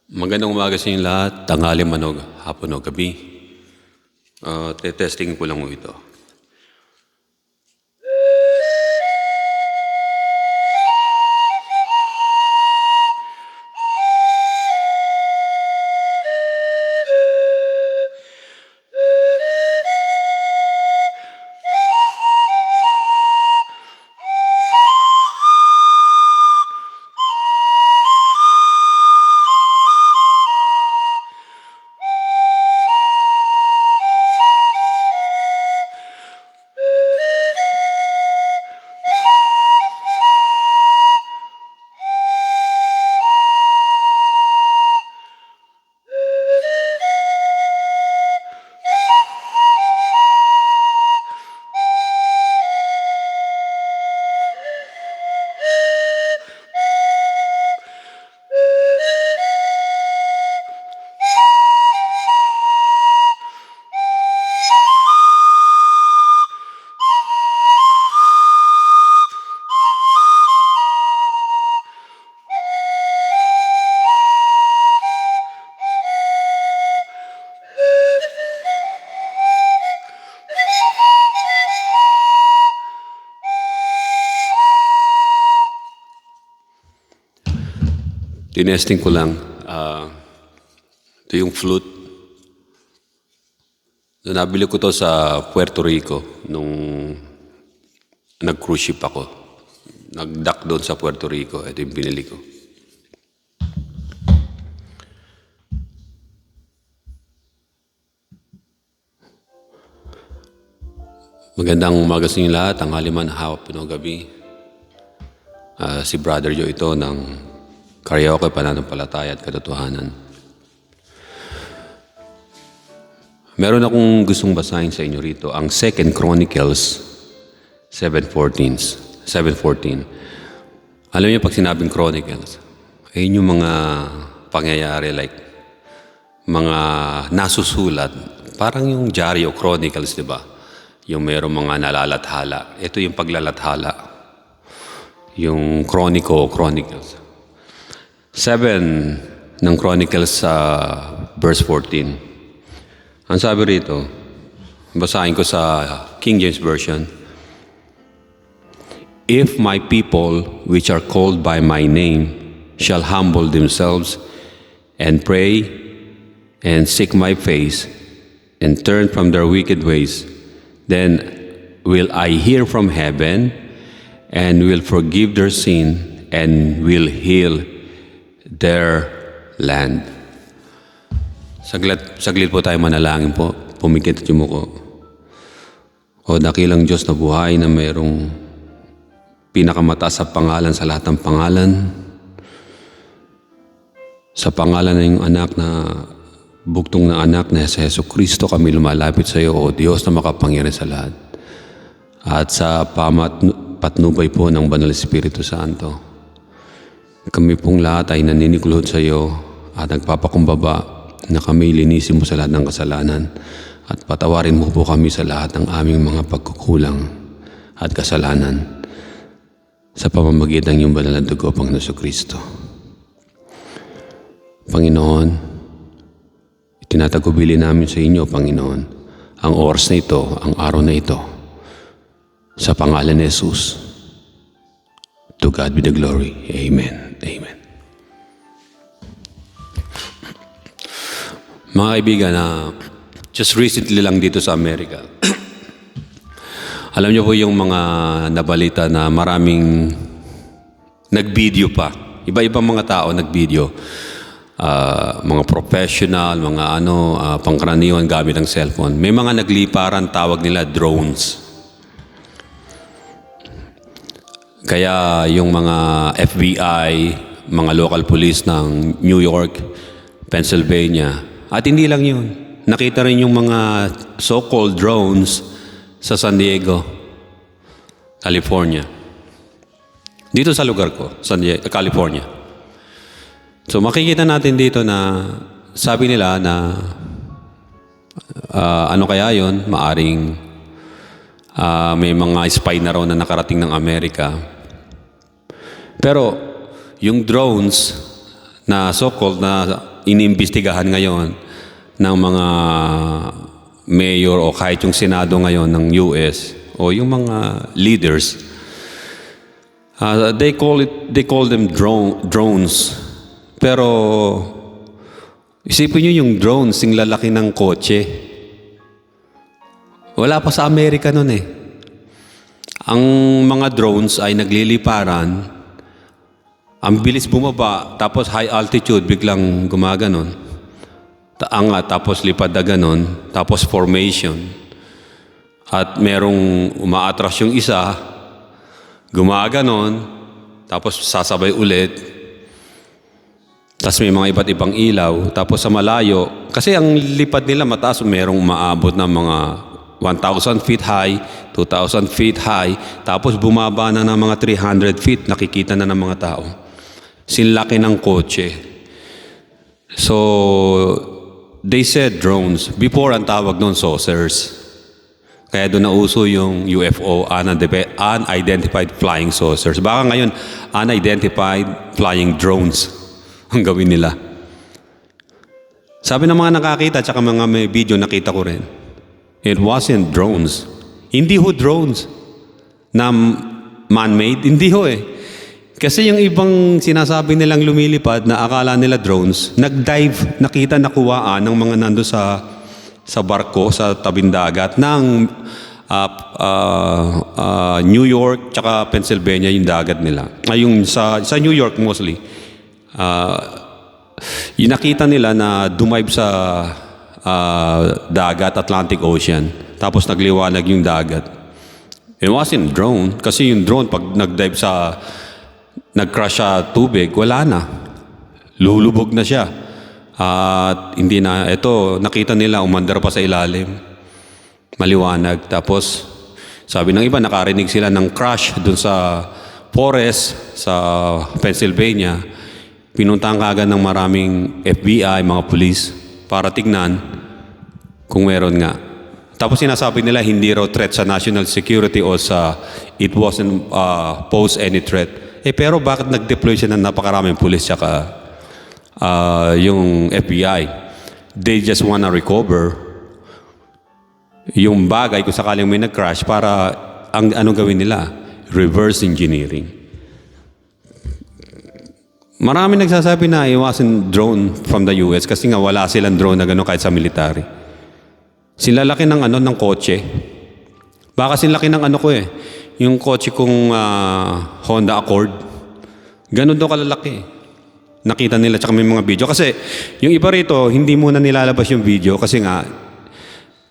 Magandang umaga sa inyo lahat, tanghali man o hapon o gabi. Testing ko lang mo ito. Tinesting ko lang. Ito yung flute. Nabili ko to sa Puerto Rico nung nag-cruise ship ako. Nag-dock doon sa Puerto Rico. Ito yung binili ko. Magandang umaga sa inyo lahat. Ang haliman, hapon o gabi. Si Brother Joe ito ng Karaoke, Pananampalataya at Katotohanan. Meron akong gustong basahin sa inyo rito, ang 2 Chronicles 7:14. Alam niyo, pag sinabing Chronicles, ayun yung mga pangyayari like mga nasusulat. Parang yung Diaryo Chronicles, di ba? Yung mayroong mga nalalathala. Ito yung paglalathala. Yung Chronicles. 7 ng Chronicles verse 14. Ang sabi rito, basahin ko sa King James Version. If my people, which are called by my name, shall humble themselves and pray and seek my face and turn from their wicked ways, then will I hear from heaven and will forgive their sin and will heal their land. Saglit po tayo manalangin po. Pumikit at yumuko. O dakilang Diyos na buhay na mayroong pinakamataas sa pangalan sa lahat ng pangalan. Sa pangalan ng iyong anak na buktong na anak na sa Hesus Kristo kami lumalapit sa iyo, O Diyos na makapangyarihan sa lahat. At sa patnubay po ng Banal Espiritu Santo, kami pong lahat ay naninikulod sa iyo at nagpapakumbaba na kami linisin mo sa lahat ng kasalanan at patawarin mo po kami sa lahat ng aming mga pagkukulang at kasalanan sa pamamagitan ng iyong banal na dugo, Panginoon Jesucristo. Panginoon, itinatagubili namin sa inyo, Panginoon, ang oras na ito, ang araw na ito, sa pangalan ni Jesus. To God be the glory. Amen. Amen. Mga kaibigan, just recently lang dito sa Amerika, alam niyo po yung mga nabalita na maraming nag-video pa. Iba-ibang mga tao nag-video. Mga professional, mga pangkaraniwan gamit ng cellphone. May mga nagliparan, tawag nila drones. Kaya yung mga FBI, mga local police ng New York, Pennsylvania, at hindi lang yun. Nakita rin yung mga so-called drones sa San Diego, California. Dito sa lugar ko, California. So makikita natin dito na sabi nila na ano kaya yun, maaring may mga spy na raw na nakarating ng Amerika. Pero yung drones na so-called na iniimbestigahan ngayon ng mga mayor o kahit yung Senado ngayon ng US o yung mga leaders. They call them drones. Pero isipin niyo yung drones, yung lalaki ng kotse. Wala pa sa Amerika noon eh. Ang mga drones ay nagliliparan, ang bilis bumaba, tapos high altitude, biglang gumaganon. Angat, tapos lipad na ganon, tapos formation. At merong umaatras yung isa, gumaganon, tapos sasabay ulit. Tapos may mga iba't ibang ilaw, tapos sa malayo, kasi ang lipad nila mataas, merong maabot ng mga 1,000 feet high, 2,000 feet high, tapos bumaba na ng mga 300 feet, nakikita na ng mga tao. Sinlaki ng kotse. So, they said drones. Before, ang tawag noon saucers. Kaya doon nauso yung UFO, unidentified flying saucers. Baka ngayon, unidentified flying drones ang gawin nila. Sabi ng mga nakakita, tsaka mga may video nakita ko rin, it wasn't drones. Hindi ho drones na man-made. Hindi ho eh. Kasi yung ibang sinasabi nilang lumilipad na akala nila drones, nag-dive, nakita, nakuhaan ng mga nando sa barko, sa tabing dagat ng New York tsaka Pennsylvania yung dagat nila. Yung sa New York mostly. Yung nakita nila na dumive sa dagat, Atlantic Ocean. Tapos nagliwanag yung dagat. It wasn't drone. Kasi yung drone, pag nag-dive nag-crash sa tubig, wala na. Lulubog na siya. At hindi na, ito, nakita nila, umandar pa sa ilalim. Maliwanag. Tapos, sabi ng iba, nakarinig sila ng crash dun sa forest, sa Pennsylvania. Pinuntahan kaagad ng maraming FBI, mga police, para tignan kung meron nga. Tapos sinasabi nila hindi raw threat sa national security o sa it wasn't pose any threat. Pero bakit nag-deploy siya ng napakaraming pulis tsaka yung FBI? They just wanna recover yung bagay kung sakaling may nag-crash para ano gawin nila? Reverse engineering. Marami nagsasabi na it wasn't drone from the US kasi nga wala silang drone na gano'n kahit sa military. Sinlalaki ng ng kotse. Baka sinlaki ng yung kotse kong Honda Accord. Ganun daw kalalaki. Nakita nila tsaka may mga video. Kasi yung iba rito, hindi muna nilalabas yung video kasi nga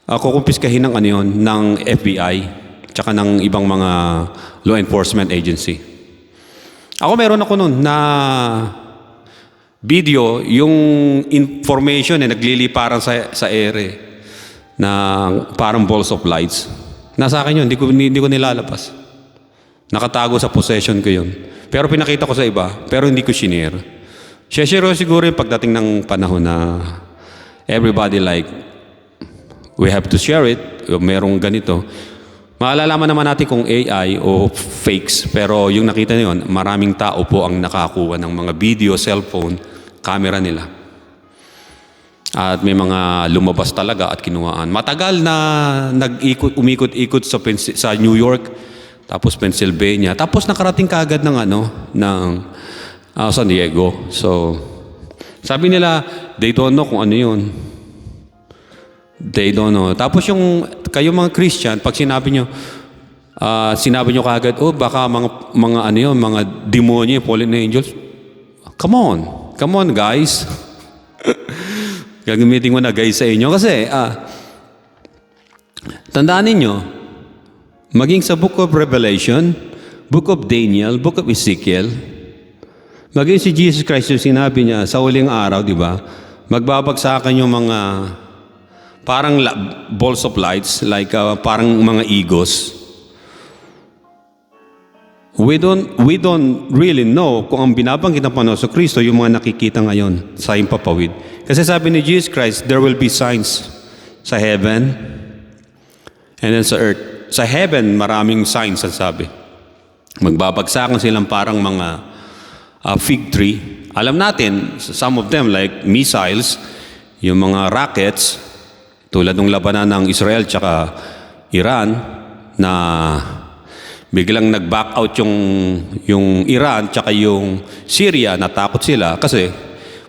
kukumpiskahin ng ng FBI tsaka ng ibang mga law enforcement agency. Ako meron ako nun na video, yung information nagliliparan sa ere na parang balls of lights. Nasa akin yun, hindi ko nilalabas. Nakatago sa possession ko yun. Pero pinakita ko sa iba, pero hindi ko shinare. Share siguro yung pagdating ng panahon na everybody we have to share it, merong ganito. Maalalaman naman natin kung AI o fakes, pero yung nakita niyo, maraming tao po ang nakakuha ng mga video, cellphone, camera nila. At may mga lumabas talaga at kinuhaan. Matagal na umikot-ikot sa New York, tapos Pennsylvania, tapos nakarating kaagad ng San Diego. So, sabi nila, they don't know kung ano yun. They don't know. Tapos kayo mga Christian, pag sinabi nyo kaagad, baka mga demonyo, fallen angels. Come on guys. Gagamitin ko na guys sa inyo. Kasi, tandaan ninyo, maging sa Book of Revelation, Book of Daniel, Book of Ezekiel, maging si Jesus Christ yung sinabi niya sa huling araw, di ba? Magbabagsakan yung mga parang balls of lights, parang mga egos. We don't really know kung ang binabanggit ng Panginoon sa Kristo yung mga nakikita ngayon sa himpapawid. Kasi sabi ni Jesus Christ, there will be signs sa heaven and then sa earth. Sa heaven, maraming signs ang sabi. Magbabagsakan silang parang mga fig tree alam natin, some of them like missiles, yung mga rockets, tulad ng labanan ng Israel tsaka Iran, na biglang nag-back out yung Iran tsaka yung Syria, natakot sila kasi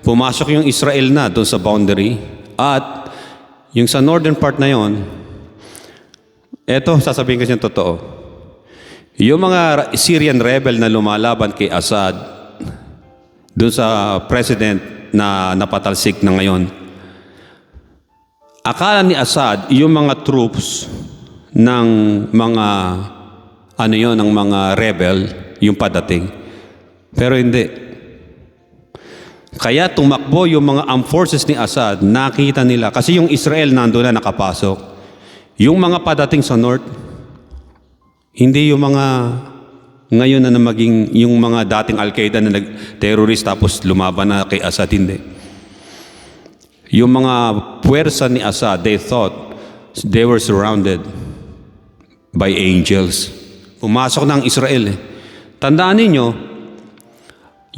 pumasok yung Israel na doon sa boundary. At yung sa northern part na yon, eto, sasabihin kasi yung totoo. Yung mga Syrian rebel na lumalaban kay Assad, doon sa president na napatalsik na ngayon, akala ni Assad, yung mga troops ng mga, ng mga rebel, yung padating. Pero hindi. Kaya tumakbo yung mga armed forces ni Assad, nakita nila. Kasi yung Israel nandun na nakapasok. Yung mga padating sa north, hindi yung mga ngayon na maging yung mga dating Al-Qaeda na nag-terrorist tapos lumaban na kay Assad, hindi. Yung mga puwersa ni Assad, they thought they were surrounded by angels. Pumasok na ang Israel. Tandaan ninyo,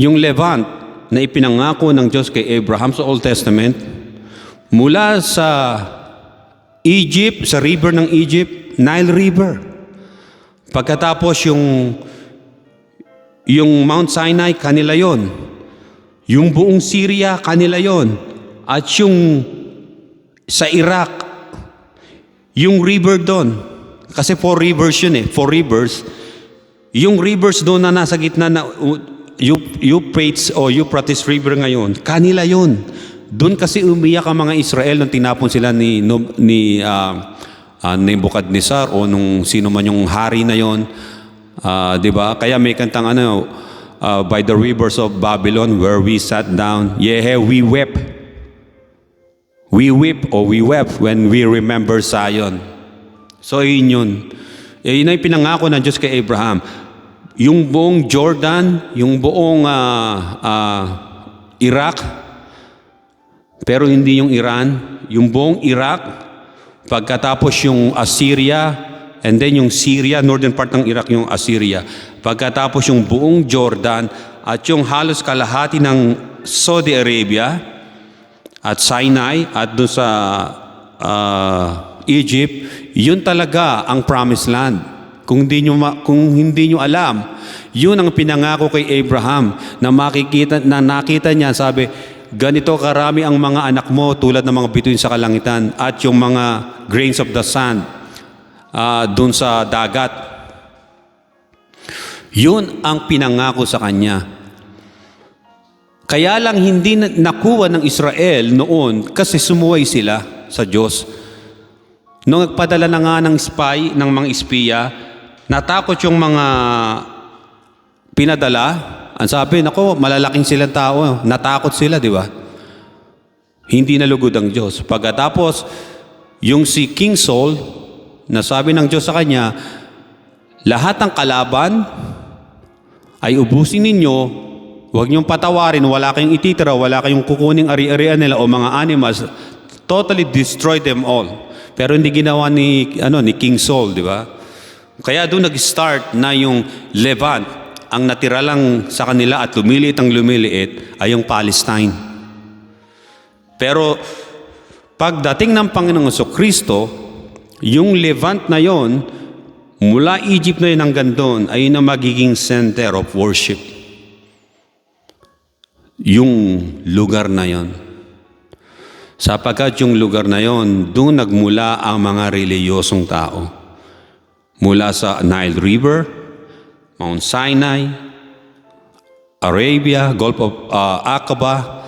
yung Levant na ipinangako ng Diyos kay Abraham sa Old Testament, mula sa Egypt, sa river ng Egypt, Nile River. Pagkatapos yung Mount Sinai, kanila yon. Yung buong Syria, kanila yon. At yung sa Iraq, yung river doon, kasi 4 rivers yun 4 rivers. Yung rivers doon na nasa gitna na Euphrates o Euphrates River ngayon, kanila yon. Doon kasi umiyak ang mga Israel nung tinapon sila ni Nebuchadnezzar o nung sino man yung hari na yon. Di ba? Kaya may kantang by the rivers of Babylon where we sat down, we wept. We weep or we wept when we remember Zion. So yun. Yun ay pinangako ng Diyos kay Abraham. Yung buong Jordan, yung buong Iraq, pero hindi yung Iran, yung buong Iraq, pagkatapos yung Assyria, and then yung Syria, northern part ng Iraq yung Assyria, pagkatapos yung buong Jordan, at yung halos kalahati ng Saudi Arabia, at Sinai, at doon sa Egypt, yun talaga ang promised land. Kung hindi nyo alam, yun ang pinangako kay Abraham na nakita niya, sabi, ganito karami ang mga anak mo tulad ng mga bituin sa kalangitan at yung mga grains of the sand doon sa dagat. Yun ang pinangako sa kanya. Kaya lang hindi nakuha ng Israel noon kasi sumuway sila sa Diyos. Nung nagpadala na nga ng mga espiya, natakot yung mga pinadala. Ang sabi, nako, malalaking silang tao. Natakot sila, di ba? Hindi nalugod ang Diyos. Pagkatapos, yung si King Saul, nasabi ng Diyos sa kanya, lahat ng kalaban ay ubusin ninyo. Huwag niyong patawarin, wala kayong ititira, wala kayong kukuning ari-arian nila o mga animals. Totally destroy them all. Pero hindi ginawa ni King Saul, di ba? Kaya doon nag-start na yung Levant. Ang natira lang sa kanila at lumiliit ay yung Palestine. Pero pagdating ng Panginoong Jesucristo, yung Levant na yon, mula Egypt na yun hanggang doon, ay na magiging center of worship. Yung lugar na yon. Sapagkat yung lugar na yon, doon nagmula ang mga reliyosong tao. Mula sa Nile River, Mount Sinai, Arabia, Gulf of Aqaba,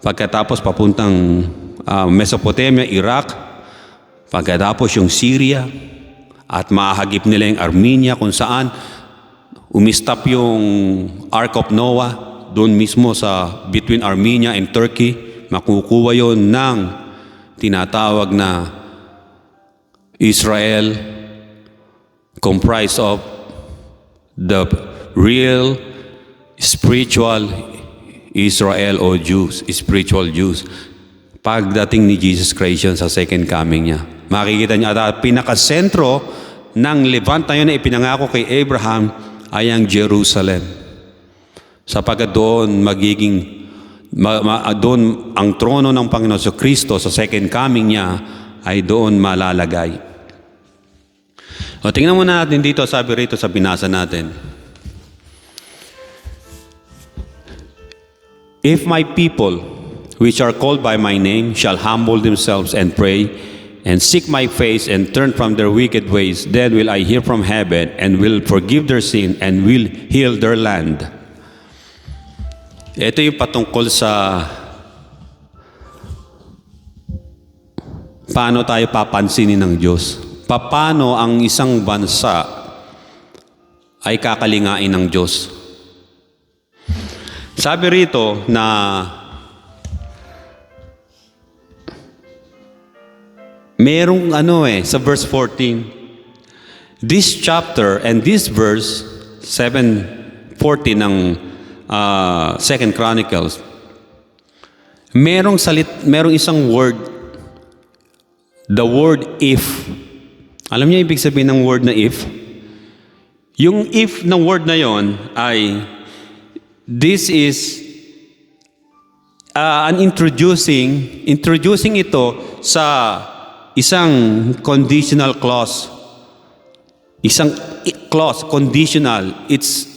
pagkatapos papuntang Mesopotamia, Iraq, pagkatapos yung Syria, at mahagip nila yung Armenia kung saan umistap yung Ark of Noah, doon mismo sa between Armenia and Turkey, makukuha yon ng tinatawag na Israel, comprised of the real spiritual Israel o Jews, spiritual Jews. Pagdating ni Jesus Christ sa second coming niya, makikita niya at pinakasentro ng Levant na yun na ipinangako kay Abraham ay ang Jerusalem. Sapagkat doon magiging Doon ang trono ng Panginoon sa Kristo sa second coming niya ay doon malalagay. O tingnan muna natin dito, sabi rito sa binasa natin. If my people, which are called by my name, shall humble themselves and pray, and seek my face and turn from their wicked ways, then will I hear from heaven and will forgive their sin and will heal their land. Ito yung patungkol sa paano tayo papansinin ng Diyos. Paano ang isang bansa ay kakalingain ng Diyos. Sabi rito na merong sa verse 14, this chapter and this verse 7:14 ng Second Chronicles, merong isang word, the word if. Alam niyo ibig sabihin ng word na if? Yung if ng word na yon ay this is introducing ito sa isang conditional clause. Isang clause, conditional. It's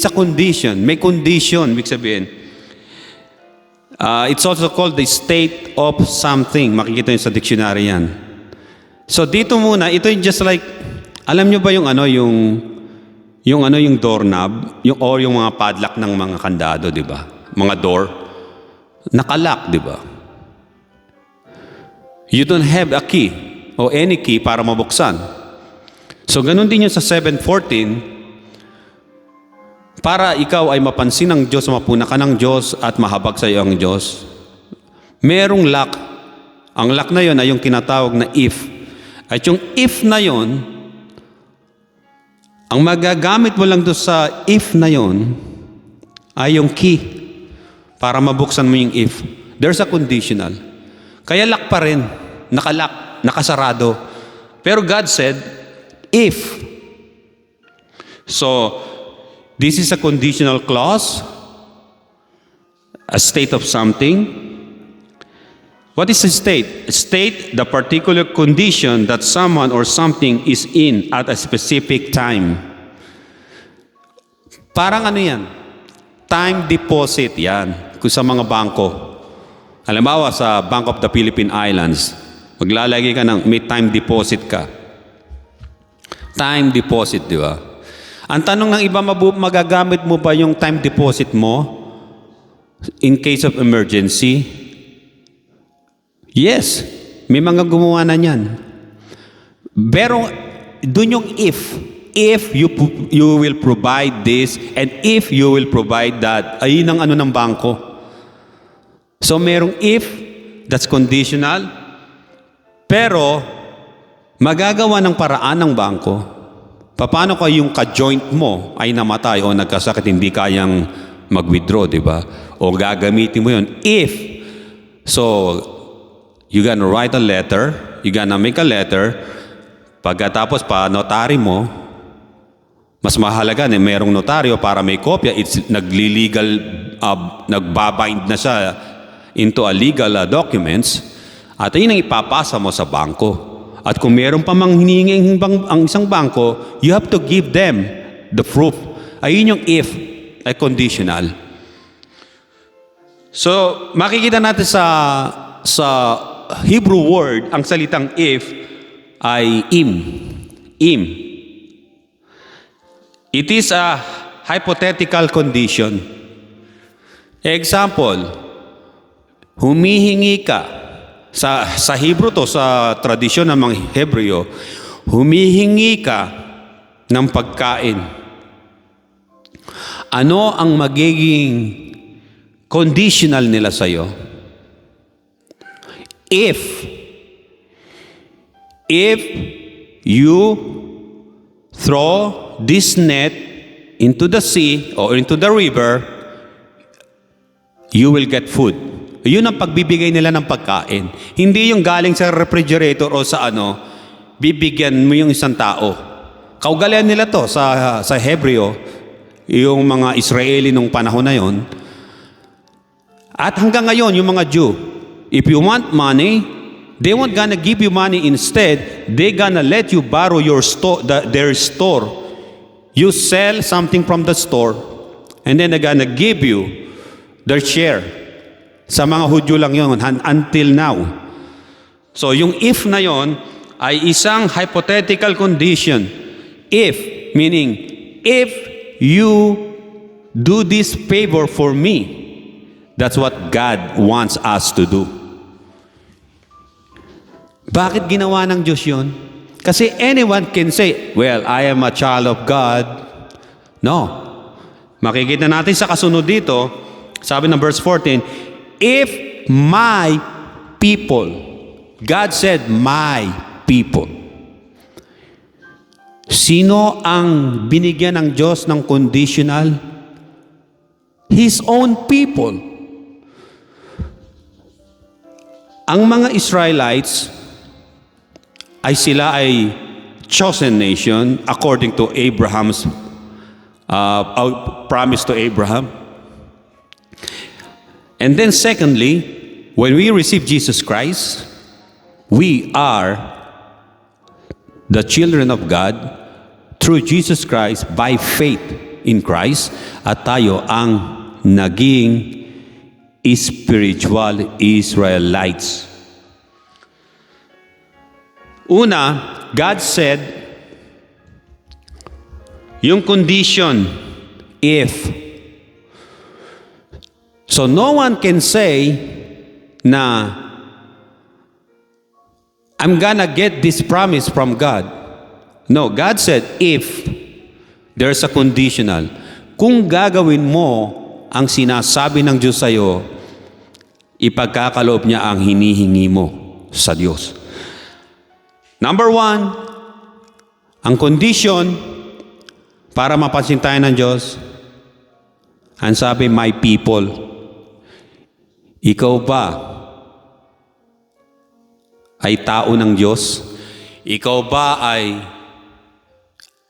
a condition. May condition, ibig sabihin. It's also called the state of something. Makikita nyo sa dictionary yan. So dito muna, ito yung just like, alam nyo ba yung doorknob, yung mga padlock ng mga kandado, di ba? Mga door, nakalock, di ba? You don't have a key o any key para mabuksan. So ganun din yun sa 7:14, para ikaw ay mapansin ng Diyos, mapuna ka ng Diyos at mahabag sa iyo ang Diyos. Merong lock. Ang lock na yon ay yung tinatawag na if. At yung if na yon, ang magagamit mo lang doon sa if na yon ay yung key para mabuksan mo yung if. There's a conditional. Kaya lock pa rin, nakalock, nakasarado. Pero God said, if. So, this is a conditional clause, a state of something. What is a state? A state, the particular condition that someone or something is in at a specific time. Parang ano yan? Time deposit yan. Kung sa mga bangko. Halimbawa sa Bank of the Philippine Islands, maglalagay ka ng may time deposit ka. Time deposit, di ba? Ang tanong ng iba, magagamit mo ba yung time deposit mo in case of emergency? Yes, may mga gumawa na niyan. Pero dun yung if you will provide this and if you will provide that, ayun ang ano ng bangko. So merong if, that's conditional, pero magagawa ng paraan ng bangko. Paano kung yung ka-joint mo ay namatay o nagkasakit, hindi kayang mag-withdraw, di ba? O gagamitin mo yun. If, so, you gonna write a letter, you gonna make a letter, pagkatapos pa-notary mo, mas mahalaga na merong notaryo para may kopya, it's nagbabind na siya into a legal documents, at yun ang ipapasa mo sa bangko. At kung meron pa mang hinihinging ang isang bangko, you have to give them the proof. Ayun yung if, ay conditional. So, makikita natin sa Hebrew word, ang salitang if ay im. Im. It is a hypothetical condition. Example, humihingi ka. Sa Hebrew to, sa tradisyon ng mga Hebreo, humihingi ka ng pagkain. Ano ang magiging conditional nila sa iyo? If you throw this net into the sea or into the river, you will get food. Yun ang pagbibigay nila ng pagkain. Hindi yung galing sa refrigerator o sa bibigyan mo yung isang tao. Kaugalian nila to sa Hebreo, yung mga Israeli nung panahon na yon. At hanggang ngayon, yung mga Jew, if you want money, they won't gonna give you money. Instead, they gonna let you borrow their store. You sell something from the store, and then they're gonna give you their share. Sa mga Hudyo lang yun, until now. So yung if na yon ay isang hypothetical condition. If, meaning, if you do this favor for me, that's what God wants us to do. Bakit ginawa ng Diyos yun? Kasi anyone can say, well, I am a child of God. No. Makikita natin sa kasunod dito, sabi ng verse 14, if my people, God said, my people. Sino ang binigyan ng Diyos ng conditional? His own people. Ang mga Israelites sila ay chosen nation according to Abraham's promise to Abraham. And then secondly, when we receive Jesus Christ, we are the children of God through Jesus Christ by faith in Christ, at tayo ang naging spiritual Israelites. Una, God said, yung condition, if. So no one can say na I'm gonna get this promise from God. No, God said, if. There's a conditional. Kung gagawin mo ang sinasabi ng Diyos sa'yo, ipagkakaloob niya ang hinihingi mo sa Diyos. Number one, ang condition para mapansin tayo ng Diyos, ang sabi, my people. Ikaw ba ay tao ng Diyos? Ikaw ba ay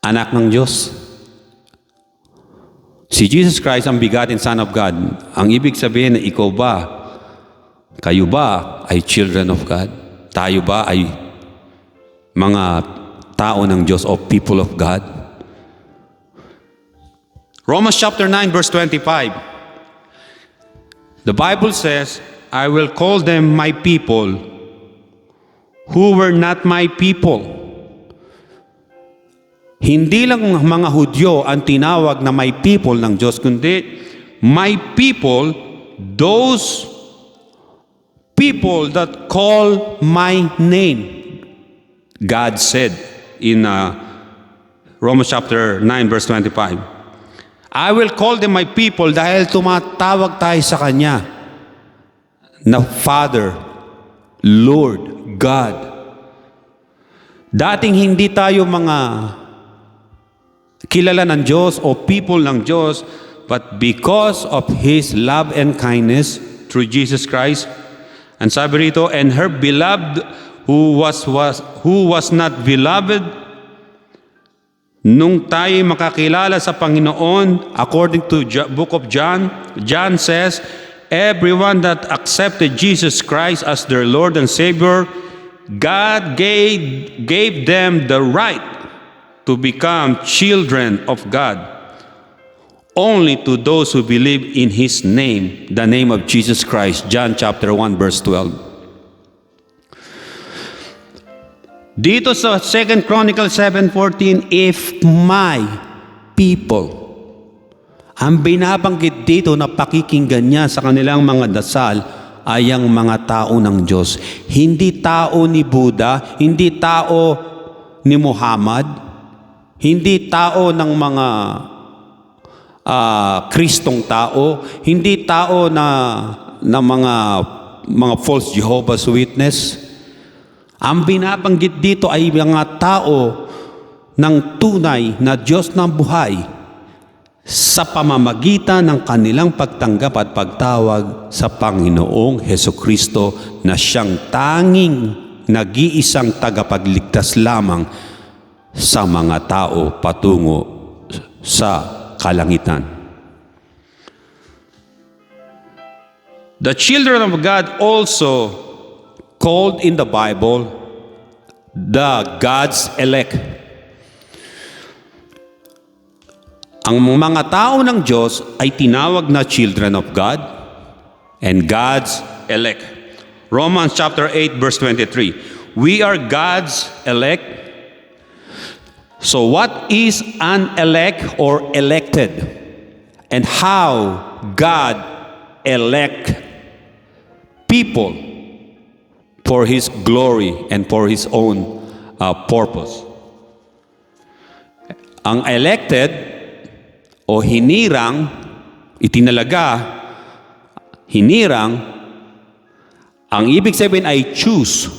anak ng Diyos? Si Jesus Christ ang begotten Son of God. Ang ibig sabihin na ikaw ba, kayo ba ay children of God? Tayo ba ay mga tao ng Diyos o people of God? Romans chapter 9 verse 25. The Bible says, I will call them my people who were not my people. Hindi lang mga Hudyo ang tinawag na my people ng Diyos, kundi my people, those people that call my name. God said in Romans chapter 9 verse 25, I will call them my people dahil tumatawag tayo sa Kanya na Father, Lord, God. Dating hindi tayo mga kilala ng Diyos o people ng Diyos, but because of His love and kindness through Jesus Christ, and sabi rito, and her beloved who was not beloved, nung tayo makakilala sa Panginoon, according to book of John, John says, everyone that accepted Jesus Christ as their Lord and Savior, God gave them the right to become children of God, only to those who believe in His name, the name of Jesus Christ. John chapter 1 verse 12. Dito sa 2 Chronicles 7:14, if my people, ang binabanggit dito na pakikinggan niya sa kanilang mga dasal ay ang mga tao ng Diyos. Hindi tao ni Buddha, hindi tao ni Muhammad, hindi tao ng mga Kristong tao, hindi tao na mga false Jehovah's Witness. Ang binabanggit dito ay mga tao ng tunay na Diyos ng buhay sa pamamagitan ng kanilang pagtanggap at pagtawag sa Panginoong Hesukristo na siyang tanging nag-iisang tagapagligtas lamang sa mga tao patungo sa kalangitan. The children of God also called in the Bible the God's elect. Ang mga tao ng Diyos ay tinawag na children of God and God's elect. Romans chapter 8 verse 23. We are God's elect. So what is an elect or elected? And how God elect people for His glory and for His own purpose. Ang elected o hinirang, itinalaga, hinirang, ang ibig sabihin ay choose.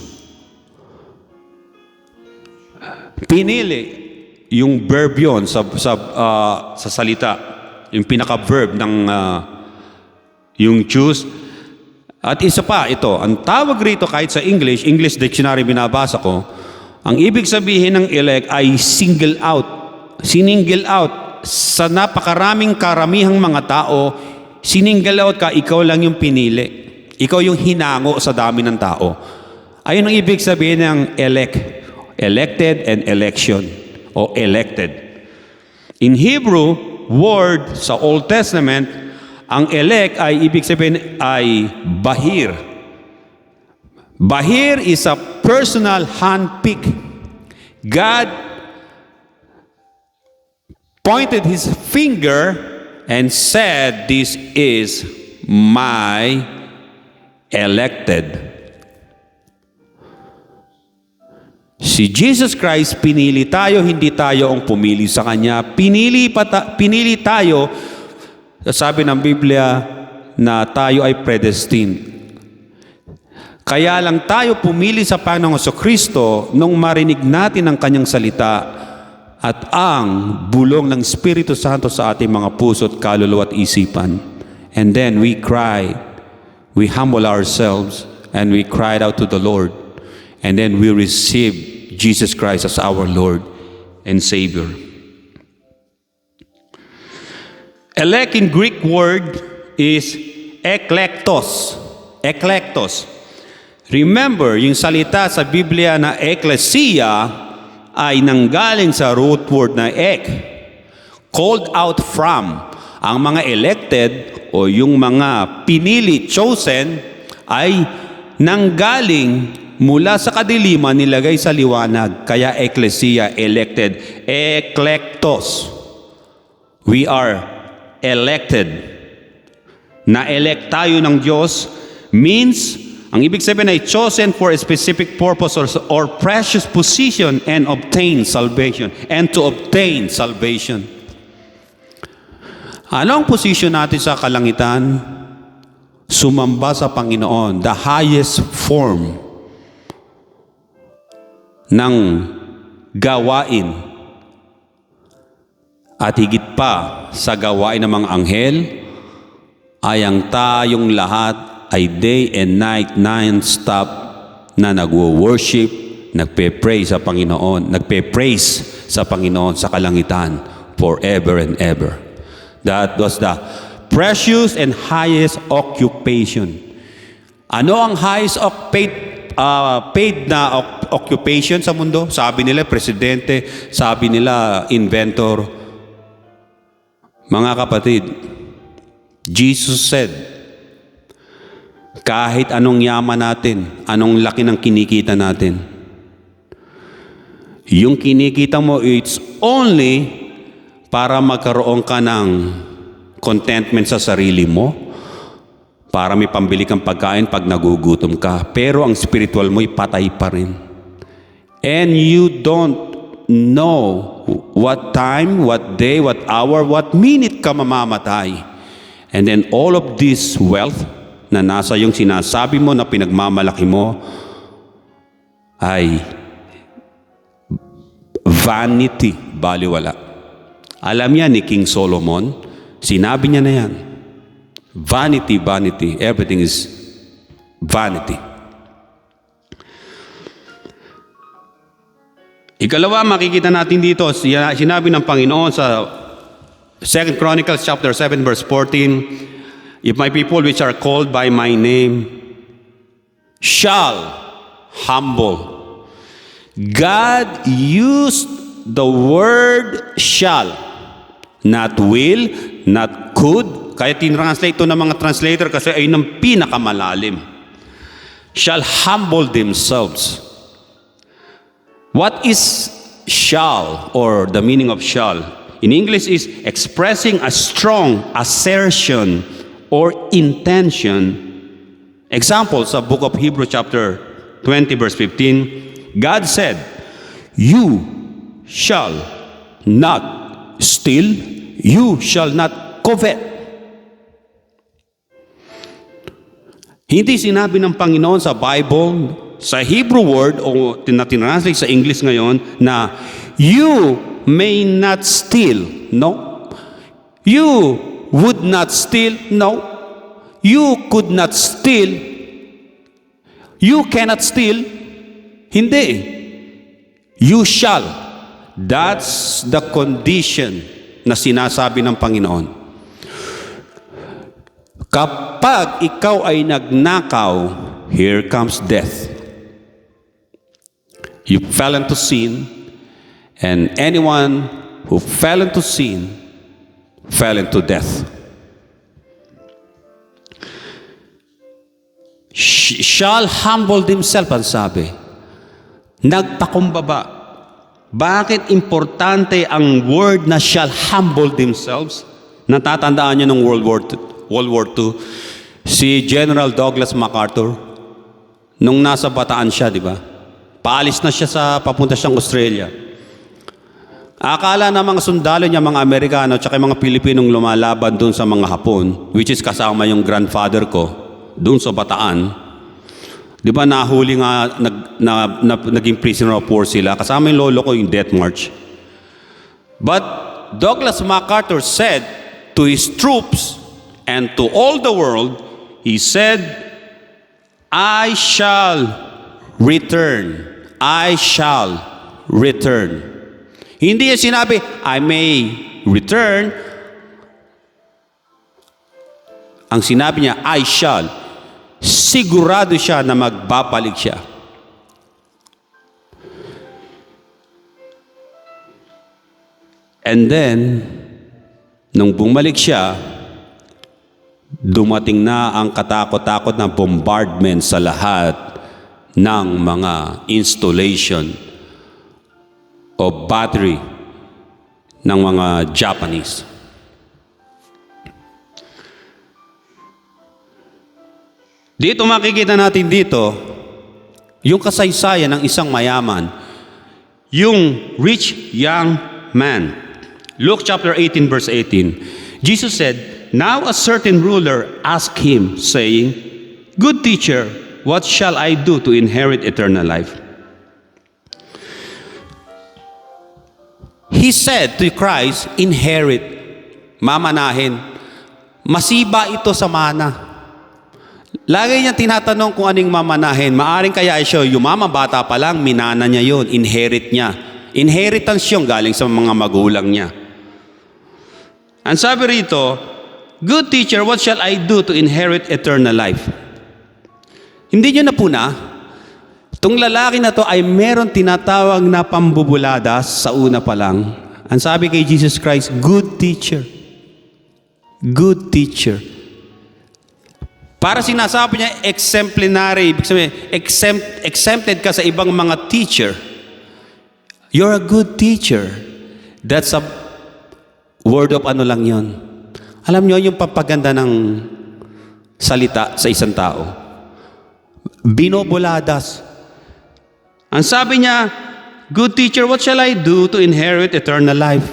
Pinili, yung verb yun sa salita, yung pinaka-verb ng yung choose. At isa pa, ito, ang tawag rito kahit sa English dictionary binabasa ko, ang ibig sabihin ng elect ay single out. Single out. Sa napakaraming karamihang mga tao, single out ka, ikaw lang yung pinili. Ikaw yung hinango sa dami ng tao. Ayun ang ibig sabihin ng elect. Elected and election. O elected. In Hebrew word sa Old Testament, ang elect ay ibig sabihin ay bahir. Bahir is a personal handpick. God pointed His finger and said, "This is my elected." Si Jesus Christ, pinili tayo, hindi tayo ang pumili sa Kanya. Pinili tayo. Sabi ng Biblia na tayo ay predestined. Kaya lang tayo pumili sa Panginoong Kristo nung marinig natin ang Kanyang salita at ang bulong ng Espiritu Santo sa ating mga puso at kaluluwa at isipan. And then we cried, we humble ourselves, and we cried out to the Lord. And then we received Jesus Christ as our Lord and Savior. Elect in Greek word is eklektos. Eklektos. Remember, yung salita sa Biblia na ecclesia ay nanggaling sa root word na ek. Called out from. Ang mga elected o yung mga pinili, chosen, ay nanggaling mula sa kadiliman nilagay sa liwanag. Kaya ecclesia, elected. Eklektos. We are elected. Na-elect tayo ng Diyos means, ang ibig sabihin ay chosen for a specific purpose or precious position and obtain salvation. And to obtain salvation. Ano ang position natin sa kalangitan? Sumamba sa Panginoon, the highest form ng gawain. At higit pa sa gawain ng mga anghel, ay ang tayong lahat ay day and night non-stop na nagwo-worship, nagpe-praise sa Panginoon, nagpe-praise sa Panginoon sa kalangitan forever and ever. That was the precious and highest occupation. Ano ang highest paid na occupation sa mundo? Sabi nila presidente, sabi nila inventor. Mga kapatid, Jesus said, kahit anong yaman natin, anong laki ng kinikita natin, yung kinikita mo, it's only para magkaroon ka ng contentment sa sarili mo, para may pambili kang pagkain pag nagugutom ka. Pero ang spiritual mo ay patay pa rin. And you don't know what time, what day, what hour, what minute ka mamamatay. And then all of this wealth na nasa yung sinasabi mo na pinagmamalaki mo ay vanity, baliwala. Alam yan ni King Solomon, sinabi niya na yan. Vanity, vanity, everything is vanity. Ikalawa, makikita natin dito, sinabi ng Panginoon sa 2 Chronicles chapter 7 verse 14, If my people which are called by my name shall humble. God used the word shall, not will, not could. Kaya tinranslate ito ng mga translator kasi ay ng pinakamalalim. Shall humble themselves. What is shall, or the meaning of shall? In English is expressing a strong assertion or intention. Example sa book of Hebrews chapter 20 verse 15, God said, "You shall not steal, you shall not covet." Hindi sinabi ng Panginoon sa Bible, sa Hebrew word o tinatranslate sa English ngayon na you may not steal. No. You would not steal. No. You could not steal. You cannot steal. Hindi. You shall. That's the condition na sinasabi ng Panginoon. Kapag ikaw ay nagnakaw, here comes death. You fell into sin, and anyone who fell into sin fell into death. Shall humble himself, ang sabi. Nagpakumbaba. Bakit importante ang word na shall humble themselves? Natatandaan niyo ng World War II, si General Douglas MacArthur, nung nasa Bataan siya, di ba? Paalis na siya papunta siyang Australia. Akala na mga sundalo niya, mga Amerikano, tsaka mga Pilipinong lumalaban doon sa mga Hapon, which is kasama yung grandfather ko, doon sa Bataan. Di ba nahuli nga, naging prisoner of war sila, kasama yung lolo ko, yung death march. But Douglas MacArthur said to his troops, and to all the world, he said, I shall return. I shall return. Hindi niya sinabi, I may return. Ang sinabi niya, I shall. Sigurado siya na magbabalik siya. And then, nung bumalik siya, dumating na ang katakot-takot na bombardment sa lahat ng mga installation o battery ng mga Japanese. Dito makikita natin dito yung kasaysayan ng isang mayaman, yung rich young man. Luke chapter 18 verse 18. Jesus said, now a certain ruler asked him, saying, good teacher, what shall I do to inherit eternal life? He said to Christ, inherit, mamanahin. Masiba ito sa mana. Lagi niya tinatanong kung anong mamanahin. Maaring kaya siya, yung mama bata pa lang, minana niya yun, inherit niya. Inheritance yung galing sa mga magulang niya. Ang sabi rito, good teacher, what shall I do to inherit eternal life? Hindi nyo na po na, itong lalaki na to ay meron tinatawag na pambubuladas sa una pa lang. Ang sabi kay Jesus Christ, good teacher. Good teacher. Para sinasabi niya, exemplary, ibig sabihin, exempted ka sa ibang mga teacher. You're a good teacher. That's a word of ano lang yon. Alam nyo yung papaganda ng salita sa isang tao. Binobuladas. Ang sabi niya, good teacher, what shall I do to inherit eternal life?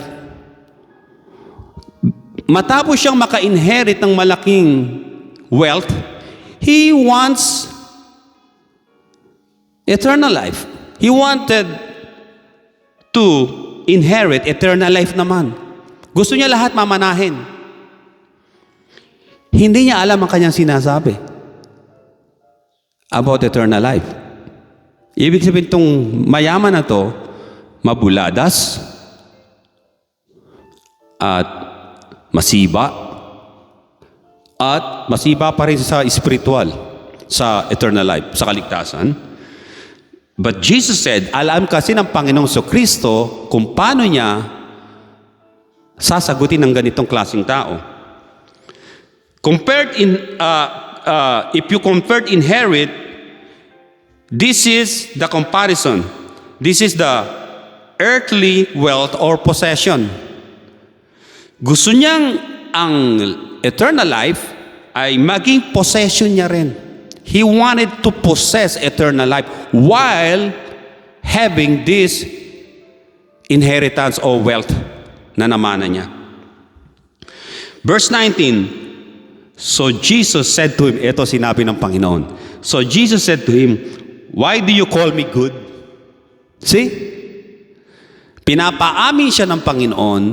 Matapos siyang maka-inherit ng malaking wealth, he wants eternal life. He wanted to inherit eternal life naman. Gusto niya lahat mamanahin. Hindi niya alam ang kanyang sinasabi about eternal life. Ibig sabihin itong mayaman na to, mabuladas at masiba at masiba pa rin sa spiritual, sa eternal life, sa kaligtasan. But Jesus said, alam kasi ng Panginoong Kristo kung paano niya sasagutin ng ganitong klaseng tao. If you convert inherit, this is the comparison. This is the earthly wealth or possession. Gusto niyang ang eternal life ay maging possession niya rin. He wanted to possess eternal life while having this inheritance or wealth na namana niya. Verse 19, so Jesus said to him, ito sinabi ng Panginoon. So Jesus said to him, why do you call me good? See? Pinapaamin siya ng Panginoon.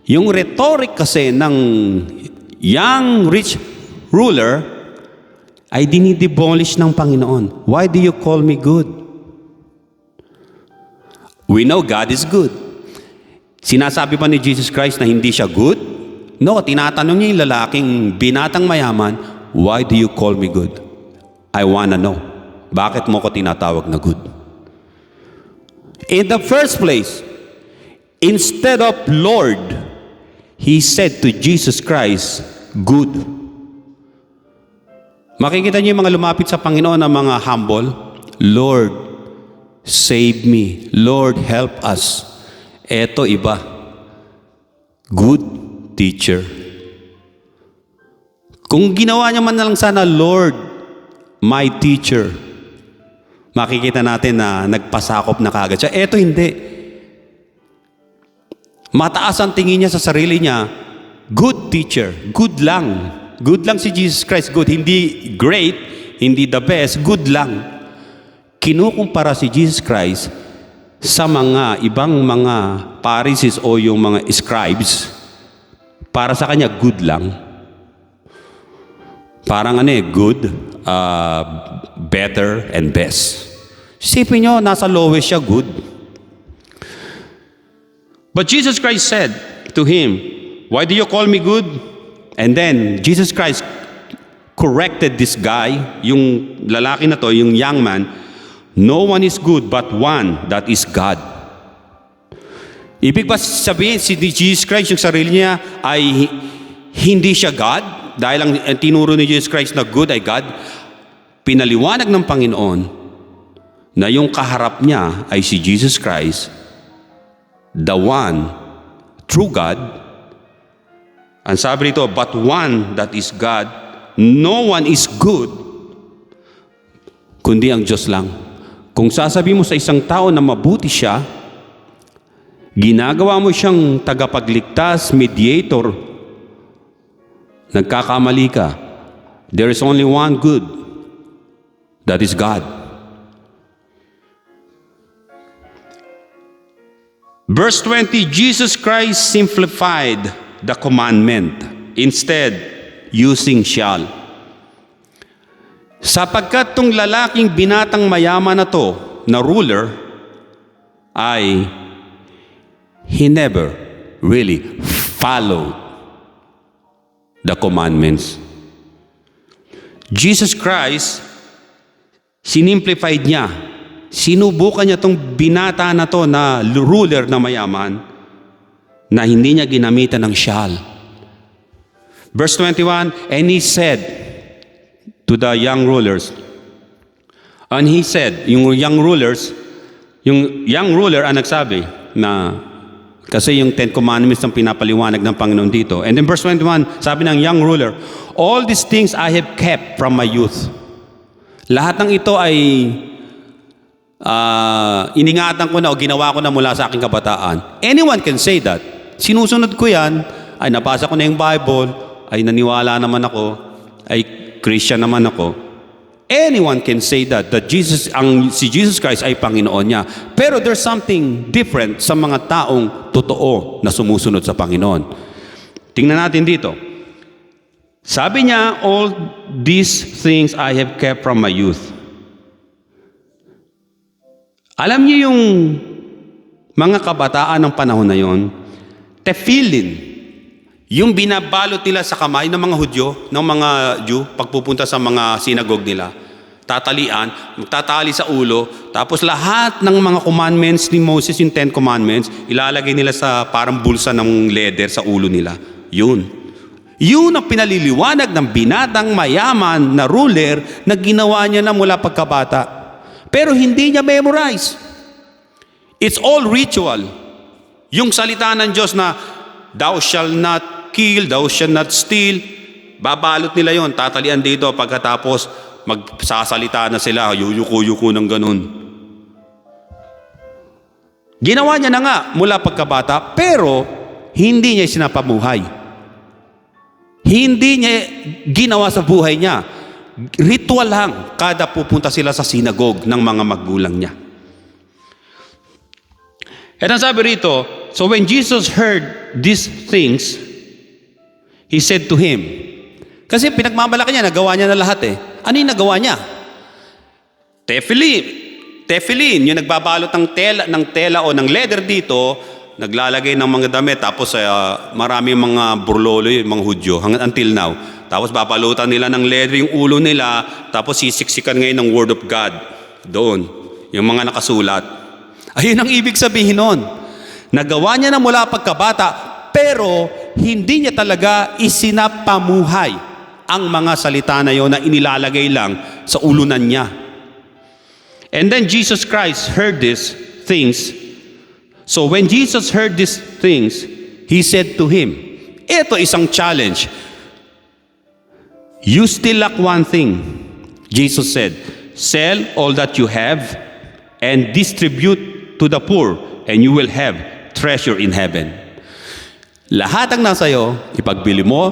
Yung rhetoric kasi ng young rich ruler ay dinidemolish ng Panginoon. Why do you call me good? We know God is good. Sinasabi pa ni Jesus Christ na hindi siya good? No, tinatanong niya yung lalaking binatang mayaman, why do you call me good? I wanna know. Bakit mo ko tinatawag na good? In the first place, instead of Lord, he said to Jesus Christ, good. Makikita niyo yung mga lumapit sa Panginoon na mga humble, Lord, save me. Lord, help us. Eto iba. Good teacher. Kung ginawa niya man na lang sana, Lord, my teacher, makikita natin na nagpasakop na kagad siya. Eto hindi. Mataas ang tingin niya sa sarili niya, good teacher, good lang. Good lang si Jesus Christ, good. Hindi great, hindi the best, good lang. Kinukumpara si Jesus Christ sa mga ibang mga Pharisees o yung mga scribes. Para sa kanya, good lang. Parang good, better, and best. Isipin nyo, nasa lowest siya, good. But Jesus Christ said to him, why do you call me good? And then, Jesus Christ corrected this guy, yung lalaki na to, yung young man, no one is good but one, that is God. Ibig ba sabihin, si Jesus Christ, yung sarili niya, ay hindi siya God? Dahil ang tinuro ni Jesus Christ na good ay God? Pinaliwanag ng Panginoon na yung kaharap niya ay si Jesus Christ, the one, true God. Ang sabi rito, but one that is God, no one is good, kundi ang Diyos lang. Kung sasabihin mo sa isang tao na mabuti siya, ginagawa mo siyang tagapagligtas, mediator, nagkakamali ka. There is only one good, that is God. Verse 20, Jesus Christ simplified the commandment, instead using shall. Sapagkat tong lalaking binatang mayaman na to, na ruler, ay he never really followed the commandments. Jesus Christ, sinimplified niya. Sinubukan niya tong binata na to na ruler na mayaman, na hindi niya ginamitan ng shall. Verse 21, and he said to the young rulers, and he said, yung young ruler ang nagsabi na, kasi yung 10 Commandments ang pinapaliwanag ng Panginoon dito. And in verse 21, sabi ng young ruler, all these things I have kept from my youth. Lahat ng ito ay iningatan ko na o ginawa ko na mula sa aking kabataan. Anyone can say that. Sinusunod ko yan, ay nabasa ko na yung Bible, ay naniwala naman ako, ay Christian naman ako. Anyone can say that si Jesus Christ ay Panginoon niya. Pero there's something different sa mga taong totoo na sumusunod sa Panginoon. Tingnan natin dito. Sabi niya, all these things I have kept from my youth. Alam niyo yung mga kabataan ng panahon na yon, tefillin, Yung binabalot nila sa kamay ng mga Hudyo, ng mga Jew, pagpupunta sa mga sinagog nila, tatalian, magtatali sa ulo, tapos lahat ng mga commandments ni Moses, yung 10 commandments, ilalagay nila sa parang bulsa ng leather sa ulo nila. Yun. Yun ang pinaliliwanag ng binatang mayaman na ruler na ginawa niya na mula pagkabata. Pero hindi niya memorize. It's all ritual. Yung salita ng Diyos na, thou shall not kill, thou shall not steal, babalot nila yon, tatalian dito, pagkatapos magsasalita na sila, yuyuko-yuko ng ganun. Ginawa niya na nga mula pagkabata, pero hindi niya sinapamuhay. Hindi niya ginawa sa buhay niya. Ritual lang kada pupunta sila sa sinagog ng mga magulang niya. At ang sabi rito, so when Jesus heard these things, He said to him, kasi pinagmamalaki niya, nagawa niya na lahat eh. Ano yung nagawa niya? Tefillin, yung nagbabalot ng tela o ng leather dito, naglalagay ng mga damit, tapos marami mga burlolo yung mga Hudyo, until now. Tapos babalutan nila ng leather yung ulo nila, tapos sisiksikan ngayon ng Word of God. Doon, yung mga nakasulat. Ayun ang ibig sabihin nun. Nagawa niya na mula pagkabata, pero hindi niya talaga isinapamuhay ang mga salita na yon na inilalagay lang sa ulunan niya. And then Jesus Christ heard these things. So when Jesus heard these things, He said to him, ito isang challenge. You still lack one thing. Jesus said, sell all that you have and distribute to the poor, and you will have treasure in heaven. Lahat ang nasa iyo, ipagbili mo,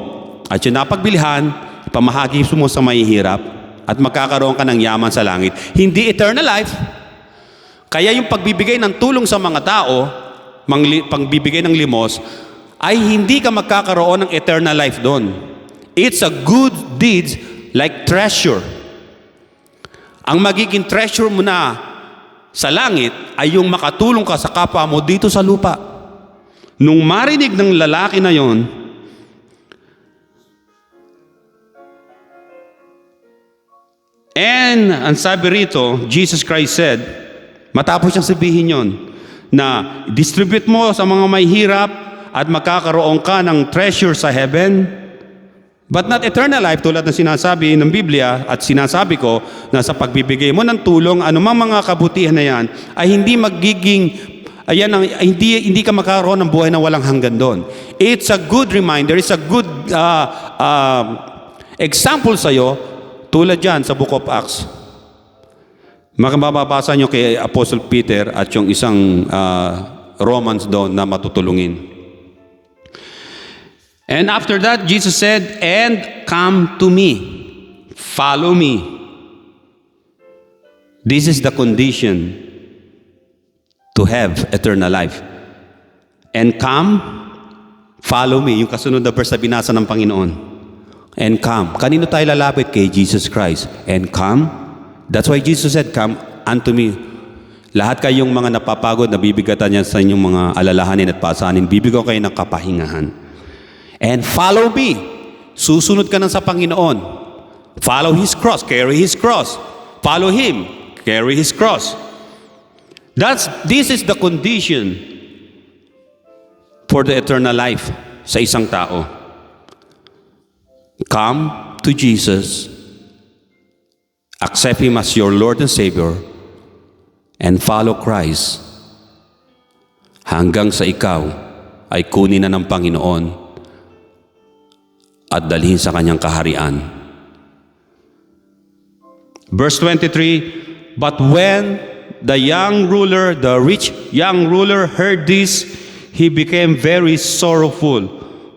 at yung napagbilihan, ipamahagi mo sa mahihirap, at magkakaroon ka ng yaman sa langit. Hindi eternal life. Kaya yung pagbibigay ng tulong sa mga tao, pagbibigay ng limos, ay hindi ka magkakaroon ng eternal life doon. It's a good deed like treasure. Ang magiging treasure mo na sa langit ay yung makatulong ka sa kapwa mo dito sa lupa. Nung marinig ng lalaki na yon, and ang sabi rito, Jesus Christ said, matapos siyang sabihin yon, na distribute mo sa mga may hirap at magkakaroon ka ng treasure sa heaven, but not eternal life, tulad ng sinasabi ng Biblia at sinasabi ko na sa pagbibigay mo ng tulong, anumang mga kabutihan na yan ay hindi magiging hindi ka magkakaroon ng buhay na walang hanggan doon. It's a good reminder, it's a good example sa'yo, tulad dyan sa Book of Acts. Mababasa nyo kay Apostle Peter at yung isang Romans doon na matutulungin. And after that, Jesus said, and come to me, follow me. This is the condition to have eternal life. And come, follow me. Yung kasunod na verse na binasa ng Panginoon. And come. Kanino tayo lalapit? Kay Jesus Christ. And come. That's why Jesus said, come unto me. Lahat kayong mga napapagod, nabibigatan niya sa inyong mga alalahanin at pasanin, bibigyan kayo ng kapahingahan. And follow me. Susunod ka na sa Panginoon. Follow His cross. Carry His cross. Follow Him. Carry His cross. This is the condition for the eternal life sa isang tao. Come to Jesus, accept Him as your Lord and Savior, and follow Christ hanggang sa ikaw ay kunin na ng Panginoon at dalhin sa Kanyang kaharian. Verse 23, but when the rich young ruler heard this, he became very sorrowful,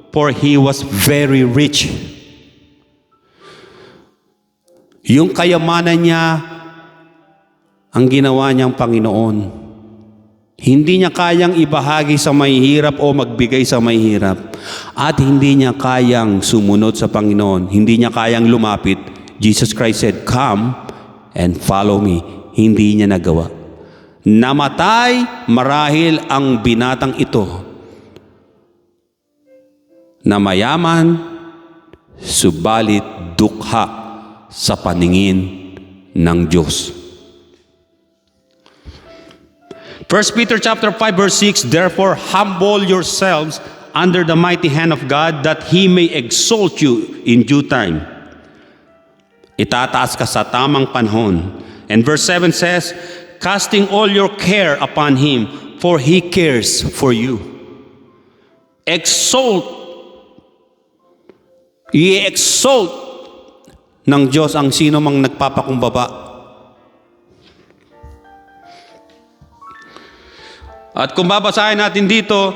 for he was very rich. Yung kayamanan niya, ang ginawa niyang Panginoon. Hindi niya kayang ibahagi sa mahihirap o magbigay sa mahihirap. At hindi niya kayang sumunod sa Panginoon. Hindi niya kayang lumapit. Jesus Christ said, come and follow me. Hindi niya nagawa. Namatay marahil ang binatang ito. na mayaman, subalit dukha sa paningin ng Diyos. 1 Peter chapter 5 verse 6, therefore humble yourselves under the mighty hand of God that He may exalt you in due time. Itataas ka sa tamang panahon. And verse 7 says, casting all your care upon Him, for He cares for you. Exalt, i-exalt ng Diyos ang sino mang nagpapakumbaba. At kung babasahin natin dito,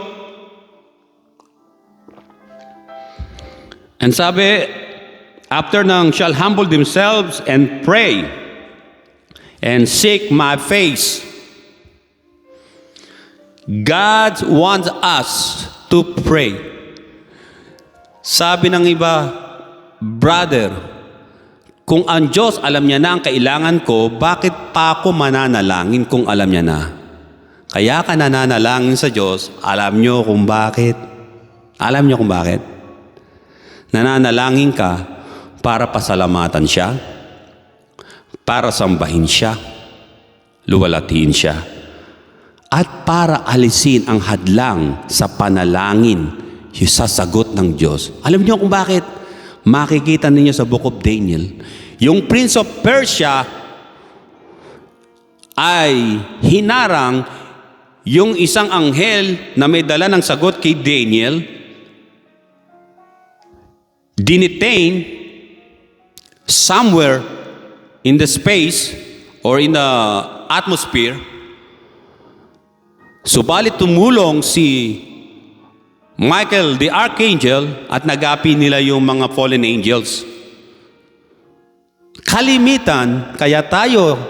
and sabi, after nang shall humble themselves and pray and seek my face. God wants us to pray. Sabi ng iba, brother, kung ang Diyos alam niya na ang kailangan ko, bakit pa ako mananalangin kung alam niya na? Kaya ka nananalangin sa Diyos, alam niyo kung bakit. Alam niyo kung bakit? Nananalangin ka para pasalamatan siya, para sambahin siya, luwalhatiin siya, at para alisin ang hadlang sa panalangin, yung sasagot ng Diyos. Alam niyo kung bakit? Makikita ninyo sa Book of Daniel, yung Prince of Persia ay hinarang yung isang anghel na may dala ng sagot kay Daniel, dinitain somewhere in the space or in the atmosphere. Subalit tumulong si Michael the Archangel at nagapi nila yung mga fallen angels. Kalimitan, kaya tayo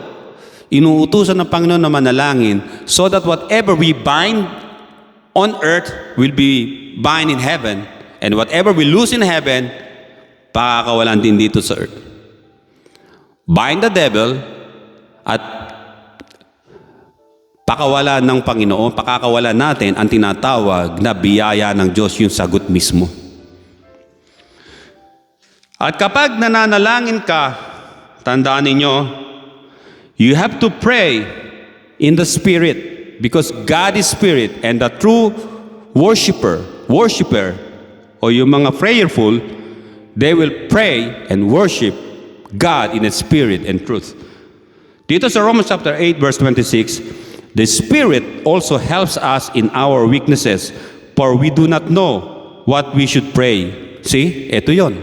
inuutusan ng Panginoon na manalangin so that whatever we bind on earth will be bind in heaven, and whatever we lose in heaven, pakakawalan din dito sa earth. Bind the devil at pakawalan ng Panginoon, pakakawalan natin ang tinatawag na biyaya ng Diyos, yung sagot mismo. At kapag nananalangin ka, tandaan ninyo, you have to pray in the Spirit, because God is Spirit, and the true worshiper, o yung mga prayerful, they will pray and worship God in a spirit and truth. Dito sa Romans chapter 8 verse 26, the Spirit also helps us in our weaknesses, for we do not know what we should pray. See? Ito yon.